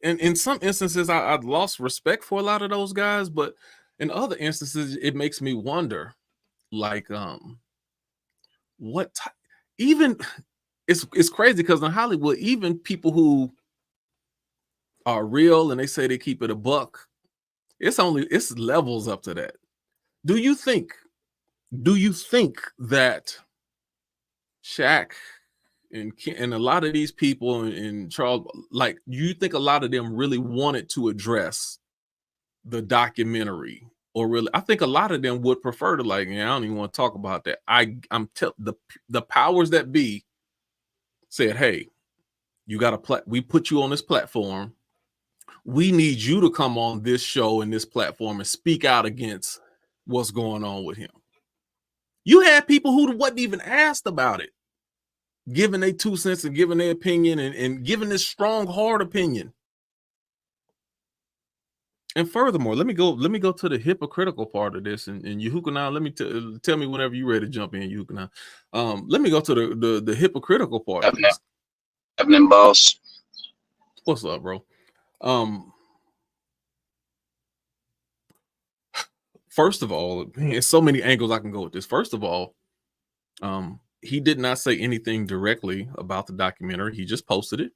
in some instances I've lost respect for a lot of those guys, but in other instances it makes me wonder, like, even it's crazy because in Hollywood, even people who are real and they say they keep it a buck, it's levels up to that. Do you think that Shaq and a lot of these people in Charles, like, you think a lot of them really wanted to address the documentary, or really? I think a lot of them would prefer to, like, yeah, I don't even want to talk about that. The powers that be said, hey, you got we put you on this platform. We need you to come on this show and this platform and speak out against what's going on with him. You had people who wasn't even asked about it, giving their 2 cents and giving their opinion and giving this strong, hard opinion. And furthermore, let me go to the hypocritical part of this. And Yuhukanan, let me tell me whenever you're ready to jump in, Yuhukanan. Let me go to the hypocritical part of this. Happening, boss. What's up, bro? First of all, there's so many angles I can go with this. First of all, he did not say anything directly about the documentary. He just posted it.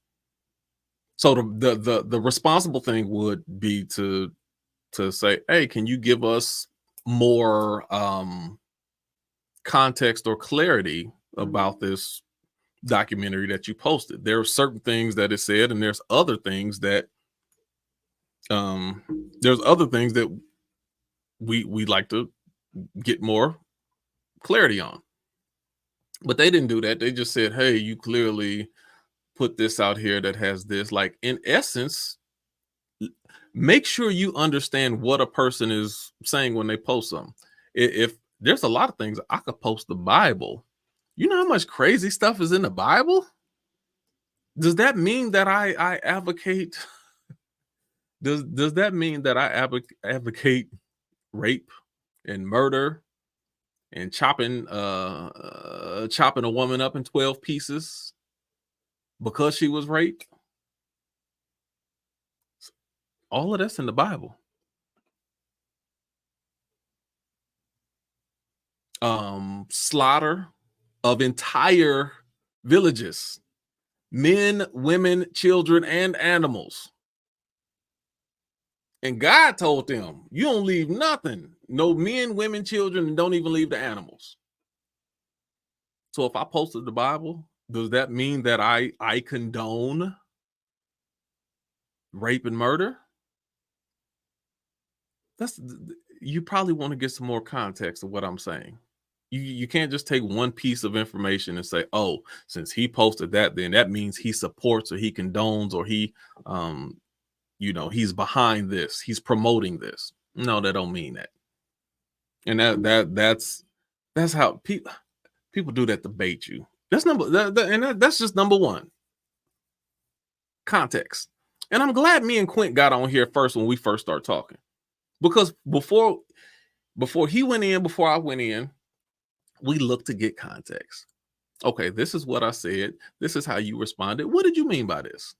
So the responsible thing would be to say, hey, can you give us more context or clarity about this documentary that you posted? There are certain things that it said, and there's other things that we like to get more clarity on. But they didn't do that. They just said, hey, you clearly put this out here that has this. Like, in essence, make sure you understand what a person is saying when they post something. If there's a lot of things, I could post the Bible. You know how much crazy stuff is in the Bible? Does that mean that I advocate? Does that mean that I advocate rape and murder and chopping a woman up in 12 pieces because she was raped? All of that's in the Bible. Slaughter of entire villages, men, women, children, and animals. And God told them, you don't leave nothing. No men, women, children, and don't even leave the animals. So if I posted the Bible, does that mean that I condone rape and murder? You probably want to get some more context of what I'm saying. You can't just take one piece of information and say, oh, since he posted that, then that means he supports or he condones or he he's behind this, he's promoting this. No, that don't mean that. And that's how people do that to bait you. That's that's just number one. Context. And I'm glad me and Quint got on here first when we first started talking. Because before he went in, before I went in, we looked to get context. Okay, this is what I said. This is how you responded. What did you mean by this?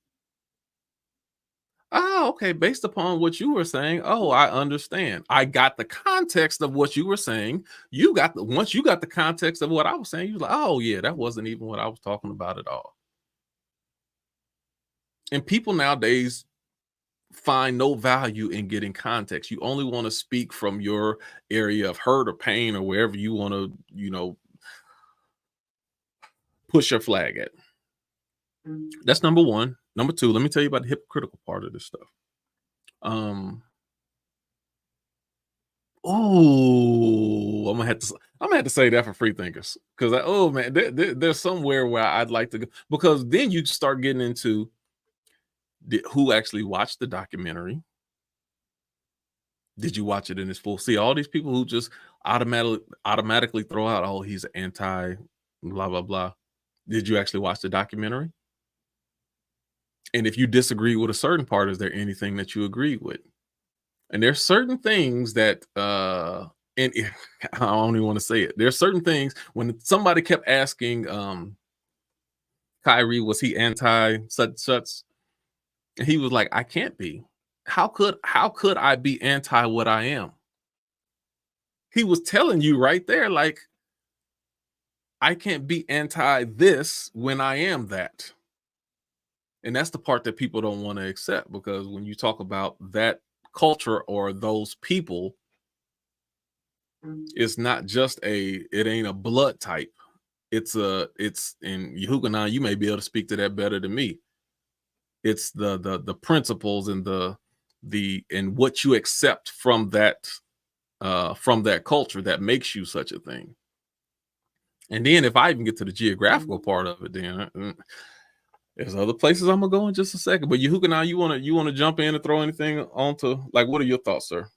Oh, okay. Based upon what you were saying. Oh, I understand. I got the context of what you were saying. Once you got the context of what I was saying, you were like, oh yeah, that wasn't even what I was talking about at all. And people nowadays find no value in getting context. You only want to speak from your area of hurt or pain or wherever you want to, push your flag at. That's number one. Number two, let me tell you about the hypocritical part of this stuff. I'm gonna have to say that for free thinkers, because there's somewhere where I'd like to go, because then you start getting into who actually watched the documentary. Did you watch it in its full? See, all these people who just automatically throw out, oh, he's anti blah blah blah. Did you actually watch the documentary? And if you disagree with a certain part, is there anything that you agree with? And there's certain things that and I don't even want to say it. There's certain things when somebody kept asking Kyrie, was he anti such? And he was like, I can't be. How could I be anti what I am? He was telling you right there, like, I can't be anti this when I am that. And that's the part that people don't want to accept, because when you talk about that culture or those people, it's not just it ain't a blood type. It's in Yehukanan, you may be able to speak to that better than me. It's the principles and and what you accept from that culture that makes you such a thing. And then if I even get to the geographical part of it, then there's other places I'm gonna go in just a second. But Yehukanan, you wanna jump in and throw anything onto, like, what are your thoughts, sir?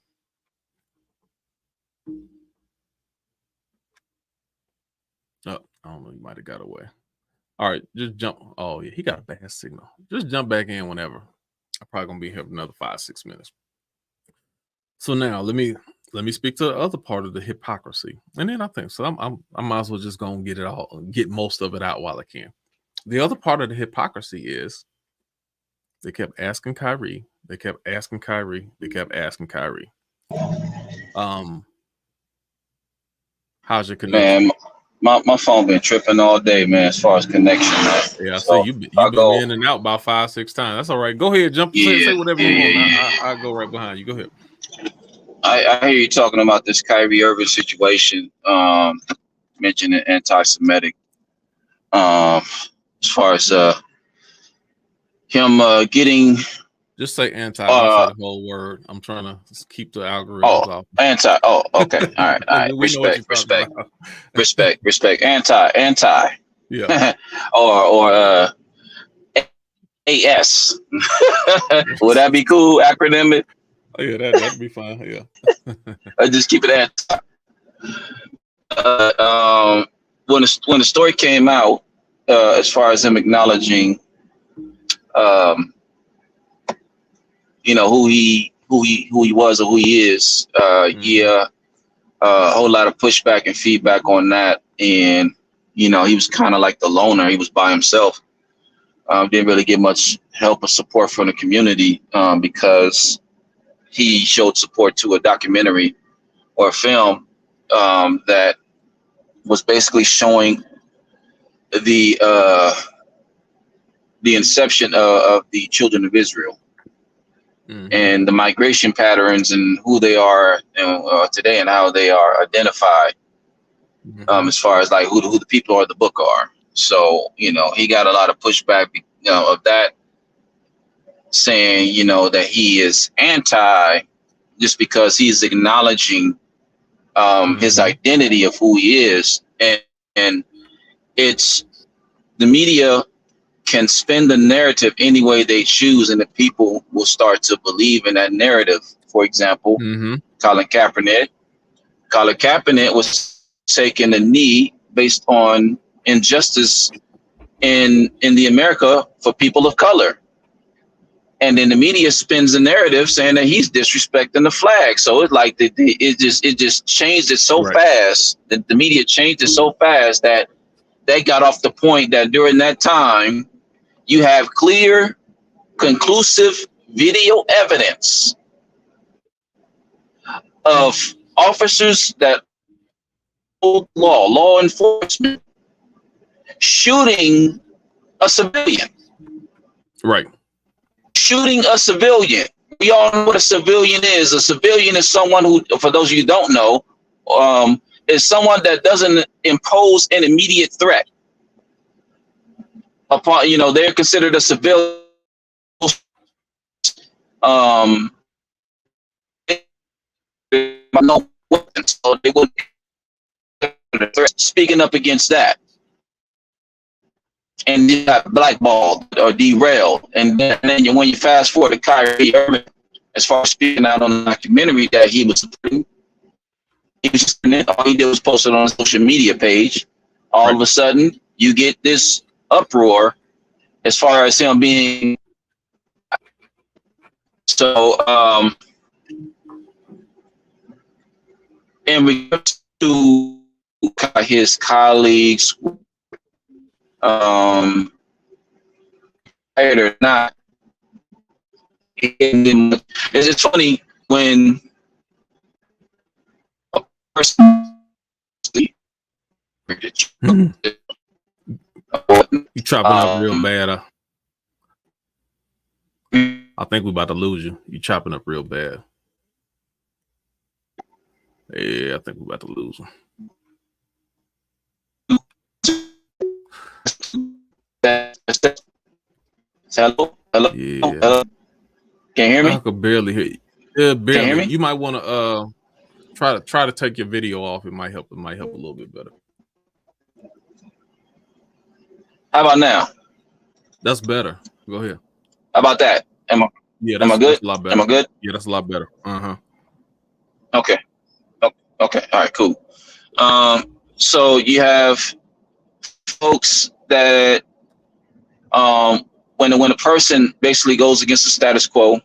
Oh, I don't know, you might have got away. All right, just jump. Oh yeah, he got a bad signal. Just jump back in whenever. I'm probably gonna be here for another 5-6 minutes. So now let me speak to the other part of the hypocrisy, and then I think so. I might as well just go and get most of it out while I can. The other part of the hypocrisy is they kept asking Kyrie. They kept asking Kyrie. They kept asking Kyrie. How's your connection? Man, my phone been tripping all day, man, as far as connection. Man. Yeah, I see you've been in and out about 5-6 times. That's all right. Go ahead, jump. Say whatever you want. I'll go right behind you. Go ahead. I hear you talking about this Kyrie Irving situation, mentioning anti-Semitic. As far as him getting, just say anti. Don't say the whole word. I'm trying to keep the algorithms off. Anti. Oh, okay. All right. Respect. Anti. Yeah. or AS. Would that be cool? Acronym? Oh yeah, that'd be fine. Yeah. Just keep it anti. When the story came out, as far as him acknowledging, who he was or who he is, a whole lot of pushback and feedback on that, and he was kind of like the loner. He was by himself. Didn't really get much help or support from the community because he showed support to a documentary or a film that was basically showing the inception of the children of Israel and the migration patterns and who they are today and how they are identified as far as like who the people are the book are. So, you know, he got a lot of pushback, of that, saying, you know, that he is anti just because he's acknowledging his identity of who he is. And it's the media can spin the narrative any way they choose, and the people will start to believe in that narrative. For example, Colin Kaepernick. Colin Kaepernick was taking a knee based on injustice in the America for people of color. And then the media spins the narrative saying that he's disrespecting the flag. So it's like it just changed it so fast. The media changed it so fast that they got off the point that during that time, you have clear, conclusive video evidence of officers that hold law enforcement shooting a civilian. Right. Shooting a civilian. We all know what a civilian is. A civilian is someone who, for those of you who don't know, is someone that doesn't impose an immediate threat upon, you know, they're considered a civilian. No weapons, so they wouldn't speaking up against that. And you got blackballed or derailed. And then when you fast forward to Kyrie Irving, as far as speaking out on the documentary that he was all he did was post it on a social media page. All of a sudden, you get this uproar as far as him being. So, in regards to his colleagues, or not, it's funny when a person you chopping up real bad. I think we're about to lose you. You chopping up real bad. Yeah, I think we're about to lose him. Hello? Yeah. Hello? Can you hear me? I could barely hear you. Yeah, barely. Can you hear me? You might want to try to take your video off. It might help. It might help a little bit better. How about now? That's better. Go ahead. How about that? Am I good? That's a lot better. Am I good? Yeah, that's a lot better. Okay. Okay. All right, cool. So you have folks that when a person basically goes against the status quo,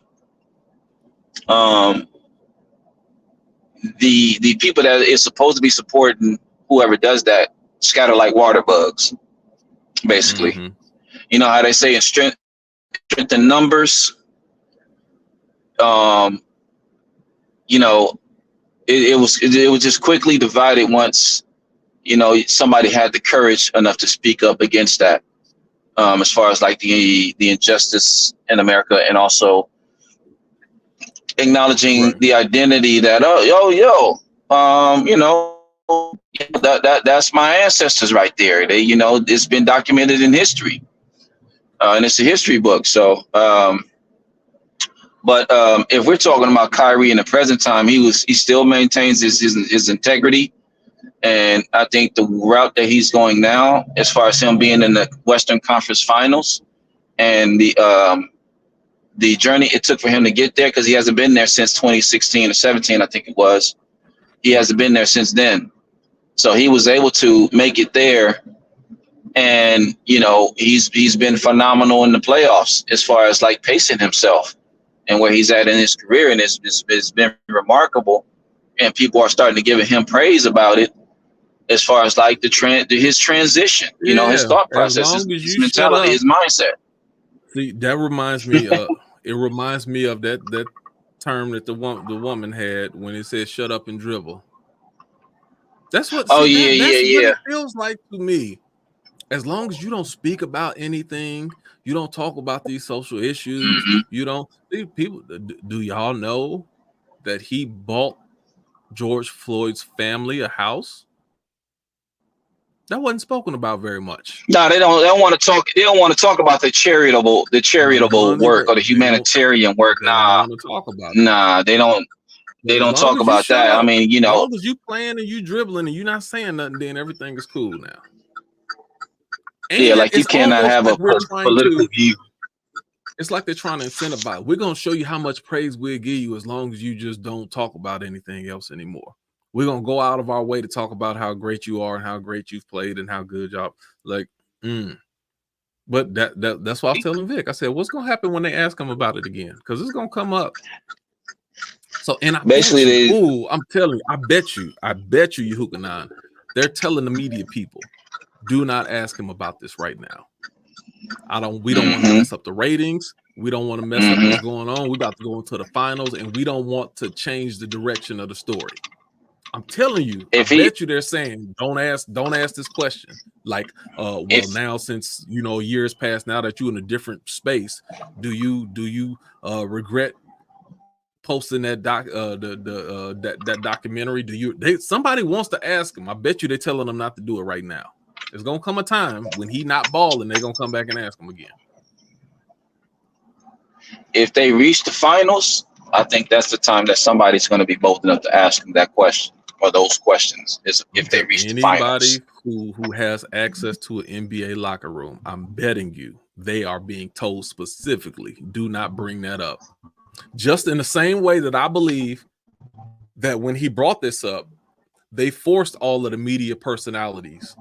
the people that is supposed to be supporting whoever does that scatter like water bugs, basically. You know how they say in strength in numbers. You know, it was just quickly divided once, you know, somebody had the courage enough to speak up against that. As far as like the injustice in America, and also acknowledging the identity that you know, that's my ancestors right there. They, you know, it's been documented in history, and it's a history book. So, but if we're talking about Kyrie in the present time, he still maintains his integrity. And I think the route that he's going now, as far as him being in the Western Conference Finals, and the journey it took for him to get there, because he hasn't been there since 2016 or 17, I think it was. He hasn't been there since then. So he was able to make it there. And, you know, he's been phenomenal in the playoffs as far as like pacing himself and where he's at in his career. And it's been remarkable. And people are starting to give him praise about it. As far as like his transition, you know, his thought process, his mentality, his mindset. See, that reminds me. It reminds me of that term that the woman had when it said "shut up and dribble." That's what. That's what it feels like to me. as long as you don't speak about anything, you don't talk about these social issues, Mhm. you don't people. Do y'all know that he bought George Floyd's family a house? That wasn't spoken about very much. No, they don't want to talk. They don't want to talk about the charitable work or the humanitarian work. They don't want to talk about that. Nah, they don't. They don't talk about that. I mean, as long as you playing and you dribbling and you're not saying nothing, then everything is cool now. And yeah, like you cannot have like a political view. It's like they're trying to incentivize. We're gonna show you how much praise we'll give you as long as you just don't talk about anything else anymore. We're gonna go out of our way to talk about how great you are and how great you've played and how good y'all like. But that's why I was telling Vic. I said, what's gonna happen when they ask him about it again? Because it's gonna come up. So and I'm telling you, I bet you, Yehukanan, they're telling the media people, do not ask him about this right now. We don't want to mess up the ratings. We don't want to mess up what's going on. We're about to go into the finals, and we don't want to change the direction of the story. I'm telling you, I bet you they're saying, don't ask this question. Like, now since years passed, now that you're in a different space, do you regret posting that that documentary? Somebody wants to ask him. I bet you they're telling them not to do it right now. There's gonna come a time when he not balling, they're gonna come back and ask him again. If they reach the finals, I think that's the time that somebody's going to be bold enough to ask him that question or those questions. Is if they reach the finals. Anybody who has access to an NBA locker room, I'm betting you they are being told specifically, do not bring that up. Just in the same way that I believe that when he brought this up, they forced all of the media personalities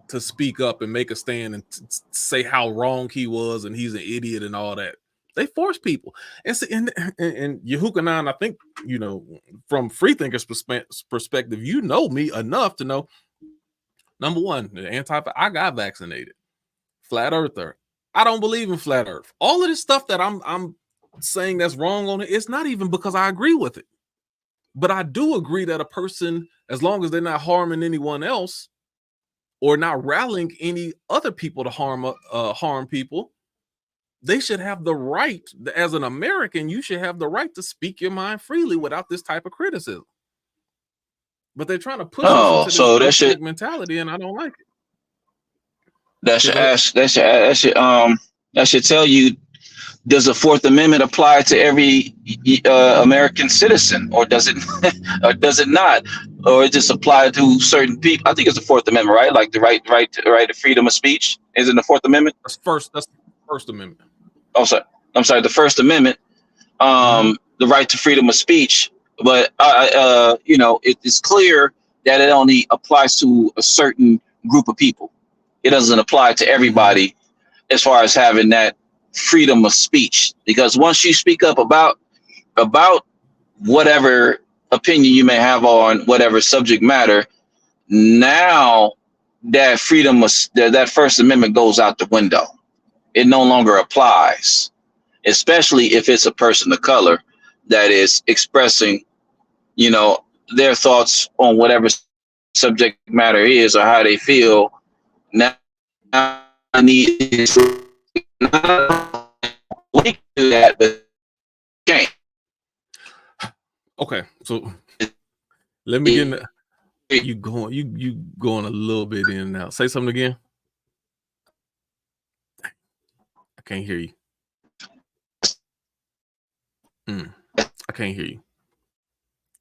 to speak up and make a stand and say how wrong he was and he's an idiot and all that. They force people. And Yehukanan, I think, from free thinkers perspective, me enough to know, number one, I got vaccinated. Flat earther. I don't believe in flat earth. All of this stuff that I'm saying that's wrong on it, it's not even because I agree with it. But I do agree that a person, as long as they're not harming anyone else or not rallying any other people to harm people, they should have the right. As an American, you should have the right to speak your mind freely without this type of criticism. But they're trying to push us into this mentality, and I don't like it. That should tell you, does the Fourth Amendment apply to every American citizen, or does it or does it not, or it just apply to certain people? I think it's the Fourth Amendment, right? Like the right to freedom of speech is in the Fourth Amendment. That's the First Amendment. Oh, sorry. I'm sorry. The First Amendment, the right to freedom of speech, but it's clear that it only applies to a certain group of people. It doesn't apply to everybody as far as having that freedom of speech, because once you speak up about whatever opinion you may have on whatever subject matter, now that that First Amendment goes out the window. It no longer applies, especially if it's a person of color that is expressing, their thoughts on whatever subject matter is or how they feel. Now I need we can do that, but can't. Okay, so let me get you going a little bit in and out. Say something again. I can't hear you. I can't hear you.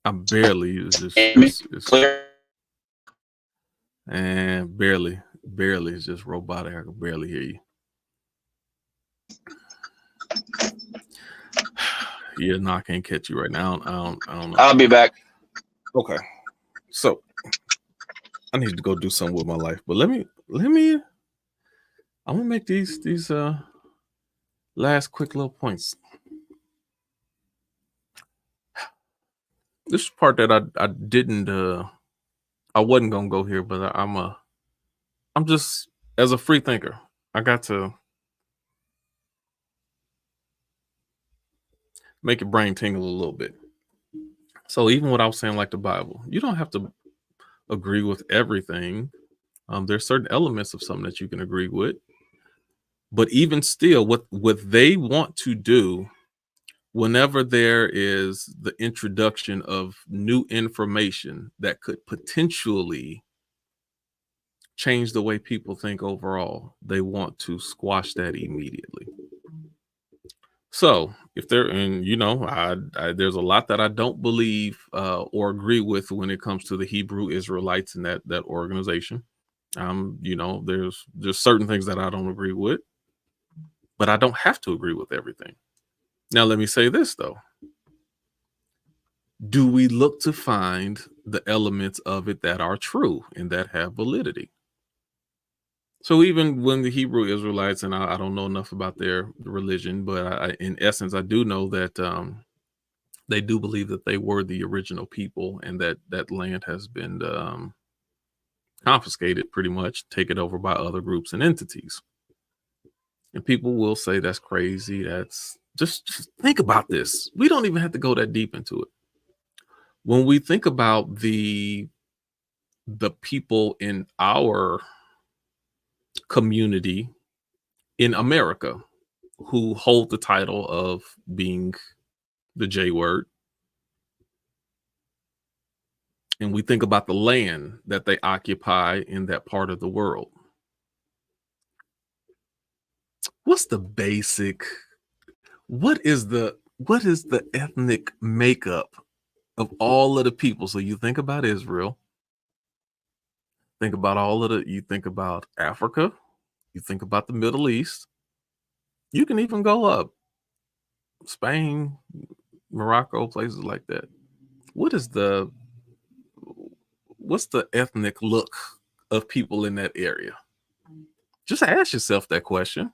I'm barely. It's clear. And barely. It's just robotic. I can barely hear you. Yeah, no, I can't catch you right now. I don't know. I'll be back. Okay. So I need to go do something with my life. But let me I'm gonna make these last quick little points. This part that I didn't I wasn't gonna go here, but I'm just, as a free thinker, I got to make your brain tingle a little bit. So even what I was saying, like the Bible, you don't have to agree with everything There's certain elements of something that you can agree with, but even still, what they want to do whenever there is the introduction of new information that could potentially change the way people think overall, they want to squash that immediately. So if there, and I there's a lot that I don't believe or agree with when it comes to the Hebrew Israelites and that organization. There's just certain things that I don't agree with, but I don't have to agree with everything. Now, let me say this though. Do we look to find the elements of it that are true and that have validity? So even when the Hebrew Israelites, and I don't know enough about their religion, but in essence, I do know that they do believe that they were the original people and that land has been confiscated, pretty much taken over by other groups and entities. And people will say that's crazy. That's just think about this. We don't even have to go that deep into it. When we think about the people in our community in America who hold the title of being the J word, and we think about the land that they occupy in that part of the world, what's the basic, what is the ethnic makeup of all of the people? So you think about Israel, think about you think about Africa, you think about the Middle East, you can even go up Spain, Morocco, places like that. What's the ethnic look of people in that area? Just ask yourself that question,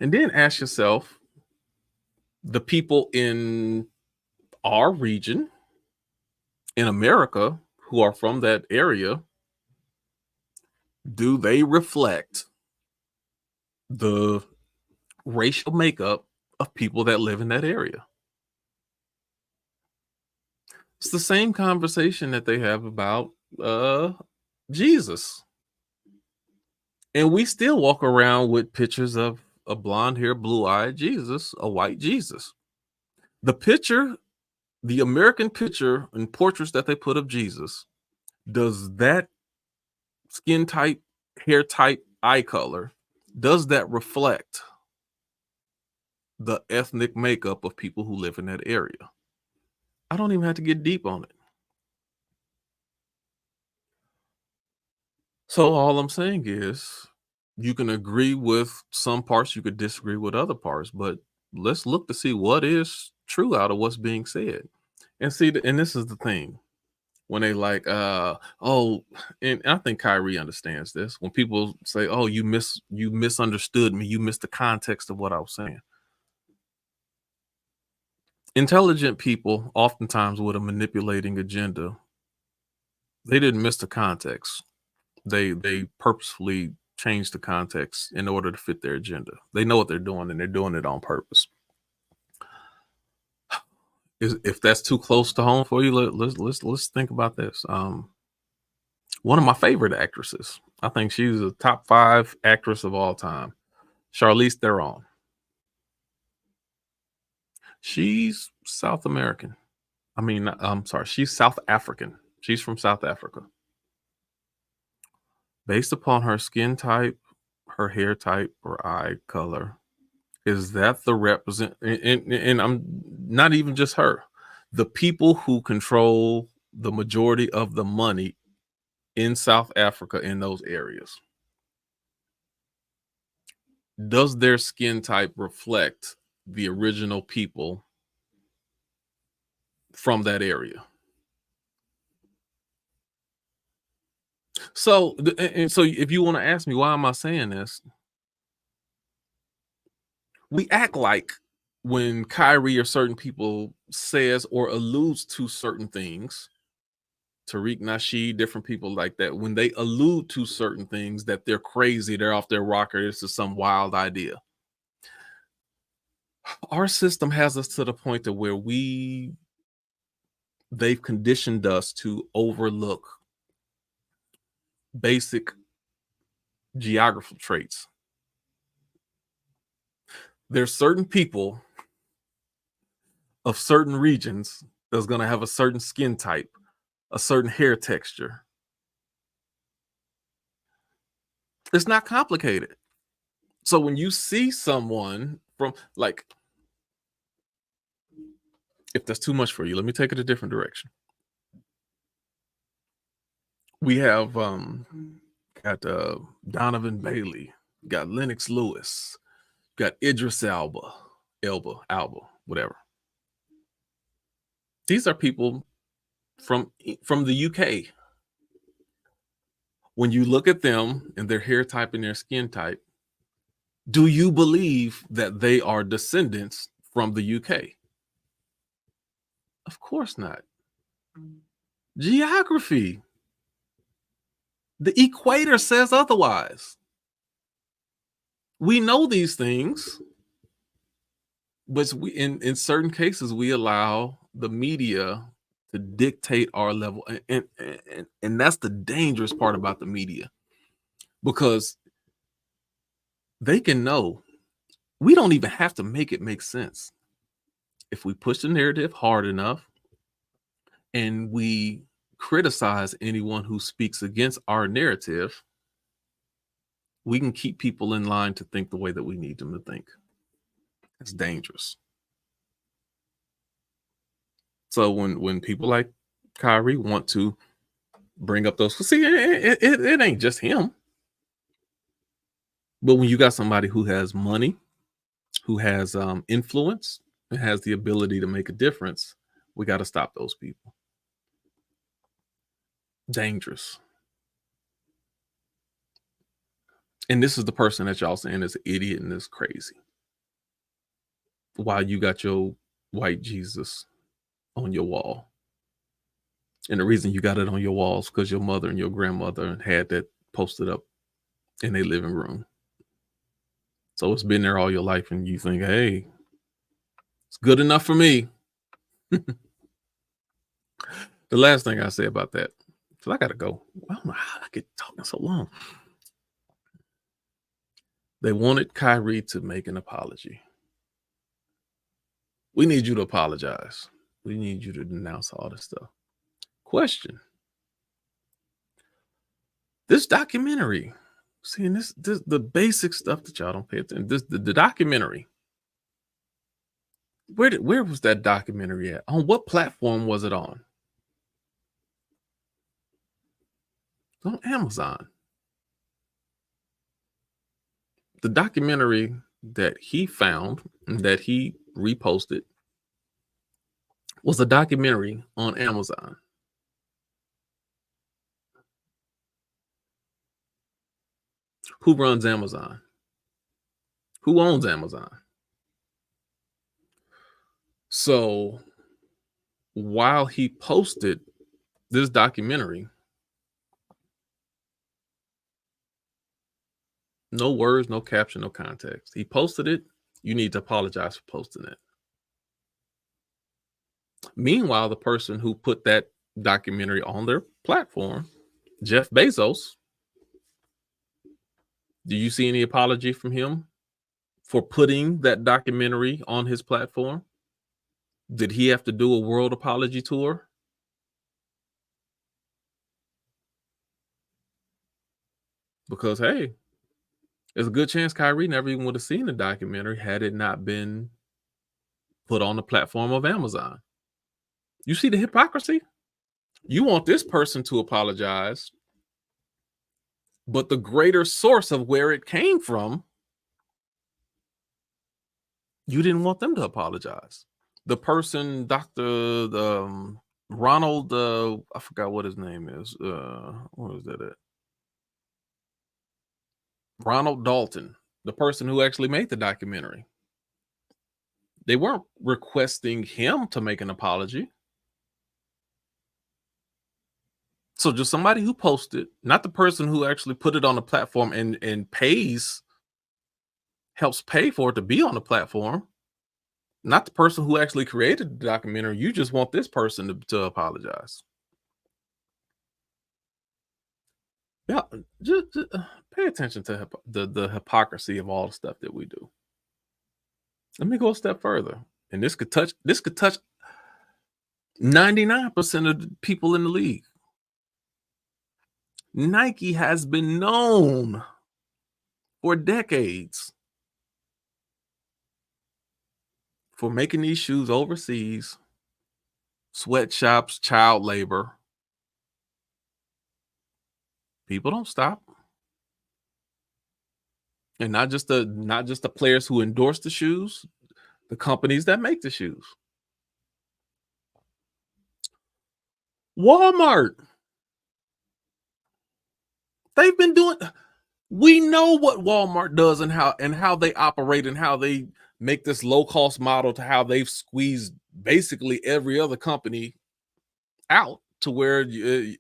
and then ask yourself, the people in our region in America who are from that area, do they reflect the racial makeup of people that live in that area? It's the same conversation that they have about Jesus. And we still walk around with pictures of a blonde hair, blue-eyed Jesus, a white Jesus. The American picture and portraits that they put of Jesus, does that skin type, hair type, eye color, does that reflect the ethnic makeup of people who live in that area? I don't even have to get deep on it. So all I'm saying is, you can agree with some parts, you could disagree with other parts, but let's look to see what is true out of what's being said. And see, and this is the thing. When they like, and I think Kyrie understands this. When people say, "Oh, you misunderstood me. You missed the context of what I was saying." Intelligent people, oftentimes with a manipulating agenda, they didn't miss the context. They purposefully change the context in order to fit their agenda. They know what they're doing, and they're doing it on purpose. If that's too close to home for you, let's think about this. One of my favorite actresses, I think she's a top 5 actress of all time, Charlize Theron. She's South American. I'm sorry, she's South African. She's from South Africa. Based upon her skin type, her hair type, or eye color, is that the represent? And I'm not even just her. The people who control the majority of the money in South Africa in those areas, does their skin type reflect the original people from that area? So if you want to ask me, why am I saying this? We act like when Kyrie or certain people says or alludes to certain things, Tariq Nasheed, different people like that, when they allude to certain things, that they're crazy, they're off their rocker, this is some wild idea. Our system has us to the point to where they've conditioned us to overlook basic geographical traits. There's certain people of certain regions that's going to have a certain skin type, a certain hair texture. It's not complicated. So when you see someone from, like, if that's too much for you, let me take it a different direction. We have got Donovan Bailey, got Lennox Lewis, got Idris Elba, whatever. These are people from the UK. When you look at them and their hair type and their skin type, do you believe that they are descendants from the UK? Of course not. Geography. The equator says otherwise. We know these things, but in certain cases we allow the media to dictate our level, and that's the dangerous part about the media, because they can know. We don't even have to make it make sense. If we push the narrative hard enough and we criticize anyone who speaks against our narrative, we can keep people in line to think the way that we need them to think. It's dangerous. So when people like Kyrie want to bring up those, see, it ain't just him. But when you got somebody who has money, who has influence, and has the ability to make a difference, we got to stop those people. Dangerous. And this is the person that y'all saying is an idiot and is crazy, while you got your white Jesus on your wall. And the reason you got it on your wall is because your mother and your grandmother had that posted up in their living room. So it's been there all your life, and you think, hey, it's good enough for me. The last thing I say about that, because I got to go. I don't know how I get talking so long. They wanted Kyrie to make an apology. We need you to apologize. We need you to denounce all this stuff. Question. This documentary, seeing this the basic stuff that y'all don't pay attention. The documentary. Where was that documentary at? On what platform was it on? On Amazon. The documentary that he found, that he reposted, was a documentary on Amazon. Who runs Amazon? Who owns Amazon? So while he posted this documentary, no words, no caption, no context. He posted it. You need to apologize for posting it. Meanwhile, the person who put that documentary on their platform, Jeff Bezos, do you see any apology from him for putting that documentary on his platform? Did he have to do a world apology tour? Because, hey, there's a good chance Kyrie never even would have seen the documentary had it not been put on the platform of Amazon. You see the hypocrisy? You want this person to apologize, but the greater source of where it came from, you didn't want them to apologize. The person, Dr. Ronald, I forgot what his name is. What was that at? Ronald Dalton, the person who actually made the documentary. They weren't requesting him to make an apology. So just somebody who posted, not the person who actually put it on the platform and helps pay for it to be on the platform. Not the person who actually created the documentary. You just want this person to apologize. Yeah, just pay attention to the hypocrisy of all the stuff that we do. Let me go a step further, and this could touch 99% of the people in the league. Nike has been known for decades for making these shoes overseas, sweatshops, child labor. People don't stop. And not just the players who endorse the shoes, the companies that make the shoes. Walmart. They've been doing, we know what Walmart does and how they operate and how they make this low-cost model to how they've squeezed basically every other company out to where you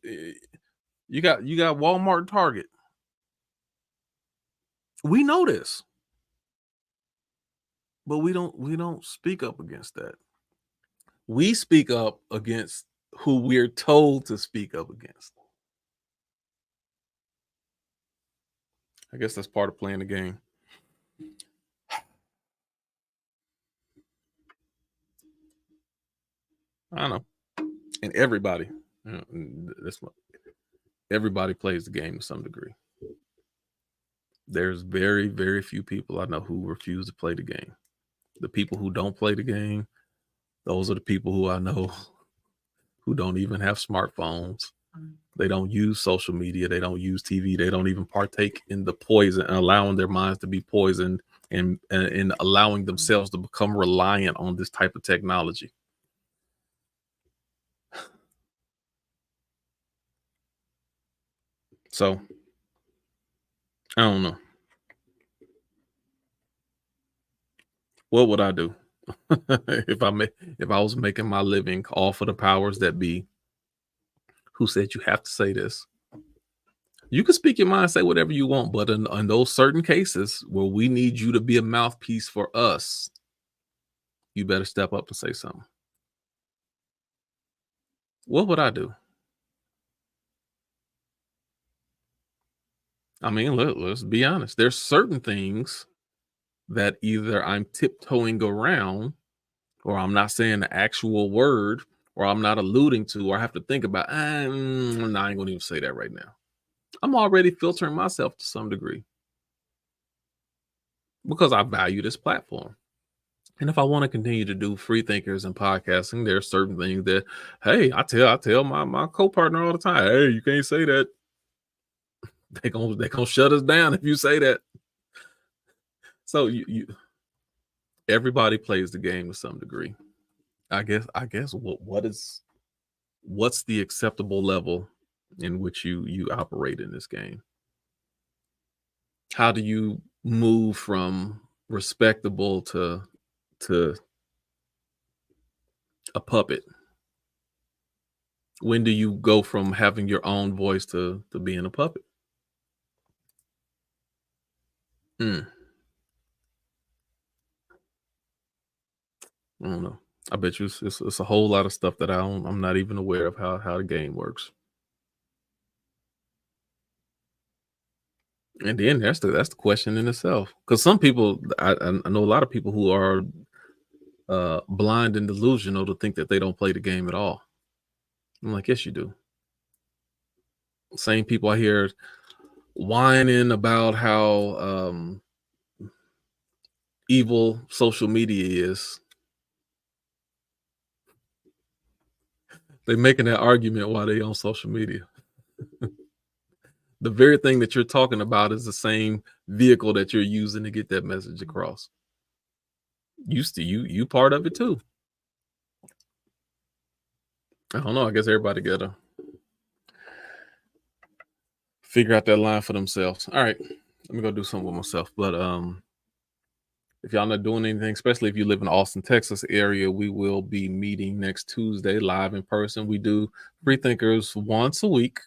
got Walmart and Target. We know this. But we don't speak up against that. We speak up against who we're told to speak up against. I guess that's part of playing the game. I know. And everybody, everybody plays the game to some degree. There's very, very few people I know who refuse to play the game. The people who don't play the game, those are the people who I know who don't even have smartphones. They don't use social media. They don't use TV. They don't even partake in the poison and allowing their minds to be poisoned and allowing themselves to become reliant on this type of technology. So, I don't know. What would I do if I was making my living off of the powers that be who said you have to say this? You can speak your mind, say whatever you want, but in those certain cases where we need you to be a mouthpiece for us, you better step up and say something. What would I do? I mean, let's be honest. There's certain things that either I'm tiptoeing around, or I'm not saying the actual word, or I'm not alluding to, or I have to think about, no, I ain't gonna even say that right now. I'm already filtering myself to some degree because I value this platform. And if I want to continue to do free thinkers and podcasting, there are certain things that, hey, I tell my co-partner all the time, hey, you can't say that. They gonna shut us down if you say that. So you everybody plays the game to some degree. I guess what's the acceptable level in which you operate in this game? How do you move from respectable to a puppet? When do you go from having your own voice to being a puppet? I don't know. I bet you it's a whole lot of stuff that I'm not even aware of how the game works. And then that's the question in itself. Because some people, I know a lot of people who are blind and delusional to think that they don't play the game at all. I'm like, yes, you do. Same people I hear whining about how evil social media is. They're making that argument while they on social media. The very thing that you're talking about is the same vehicle that you're using to get that message across. You part of it too. I don't know. I guess everybody gotta figure out that line for themselves. All right, let me go do something with myself. But if y'all not doing anything, especially if you live in the Austin, Texas area, we will be meeting next Tuesday live in person. We do Free Thinkers once a week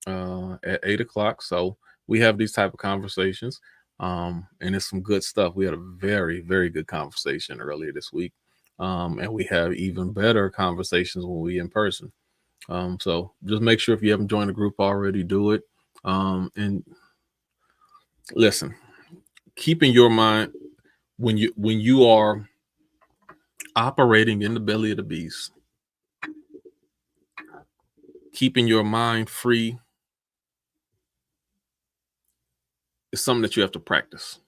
at 8:00. So we have these type of conversations, and it's some good stuff. We had a very, very good conversation earlier this week, and we have even better conversations when we in person. So just make sure if you haven't joined the group already, do it. And listen, keeping your mind when you are operating in the belly of the beast, keeping your mind free is something that you have to practice.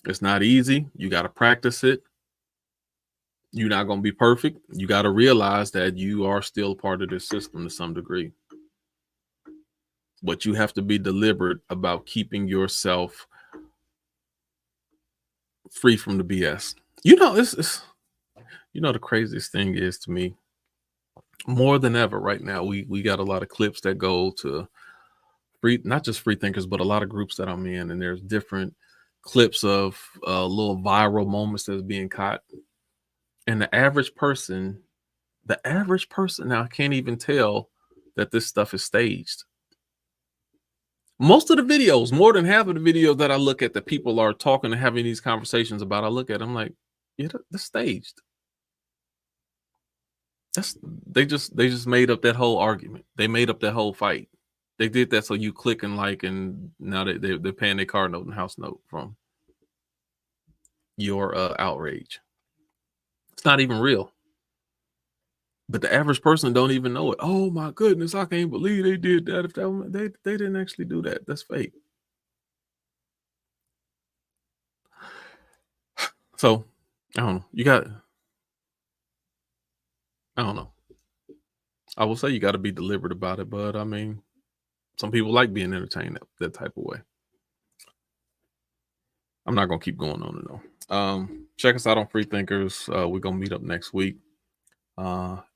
It's not easy. You got to practice it. You're not going to be perfect. You got to realize that you are still part of this system to some degree. But you have to be deliberate about keeping yourself free from the BS. You know, it's the craziest thing is to me, more than ever right now, we got a lot of clips that go to free, not just free thinkers, but a lot of groups that I'm in, and there's different clips of little viral moments that's being caught. And the average person now can't even tell that this stuff is staged. Most of the videos, more than half of the videos that I look at that people are talking and having these conversations about, I look at them like, yeah, they're staged. They just made up that whole argument. They made up that whole fight. They did that so you click and like, and now they're paying their car note and house note from your outrage. It's not even real. But the average person don't even know it. Oh my goodness, I can't believe they did that. If that they didn't actually do that. That's fake. So I don't know. I don't know. I will say you got to be deliberate about it, but I mean, some people like being entertained that type of way. I'm not gonna keep going on and on. Check us out on Free Thinkers. We're gonna meet up next week.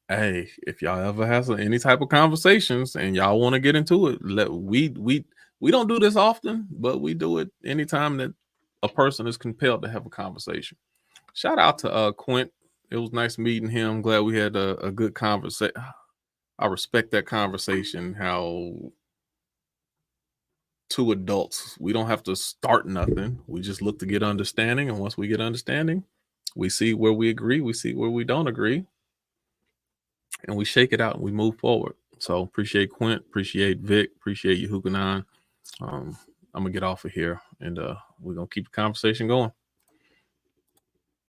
Hey, if y'all ever have any type of conversations and y'all want to get into it, we don't do this often, but we do it anytime that a person is compelled to have a conversation. Shout out to Quint. It was nice meeting him. Glad we had a good conversation. I respect that conversation. How two adults, we don't have to start nothing. We just look to get understanding, and once we get understanding, we see where we agree, we see where we don't agree, and we shake it out and we move forward. So appreciate Quint, appreciate Vic, appreciate you, Hukanan. I'm gonna get off of here, and we're gonna keep the conversation going.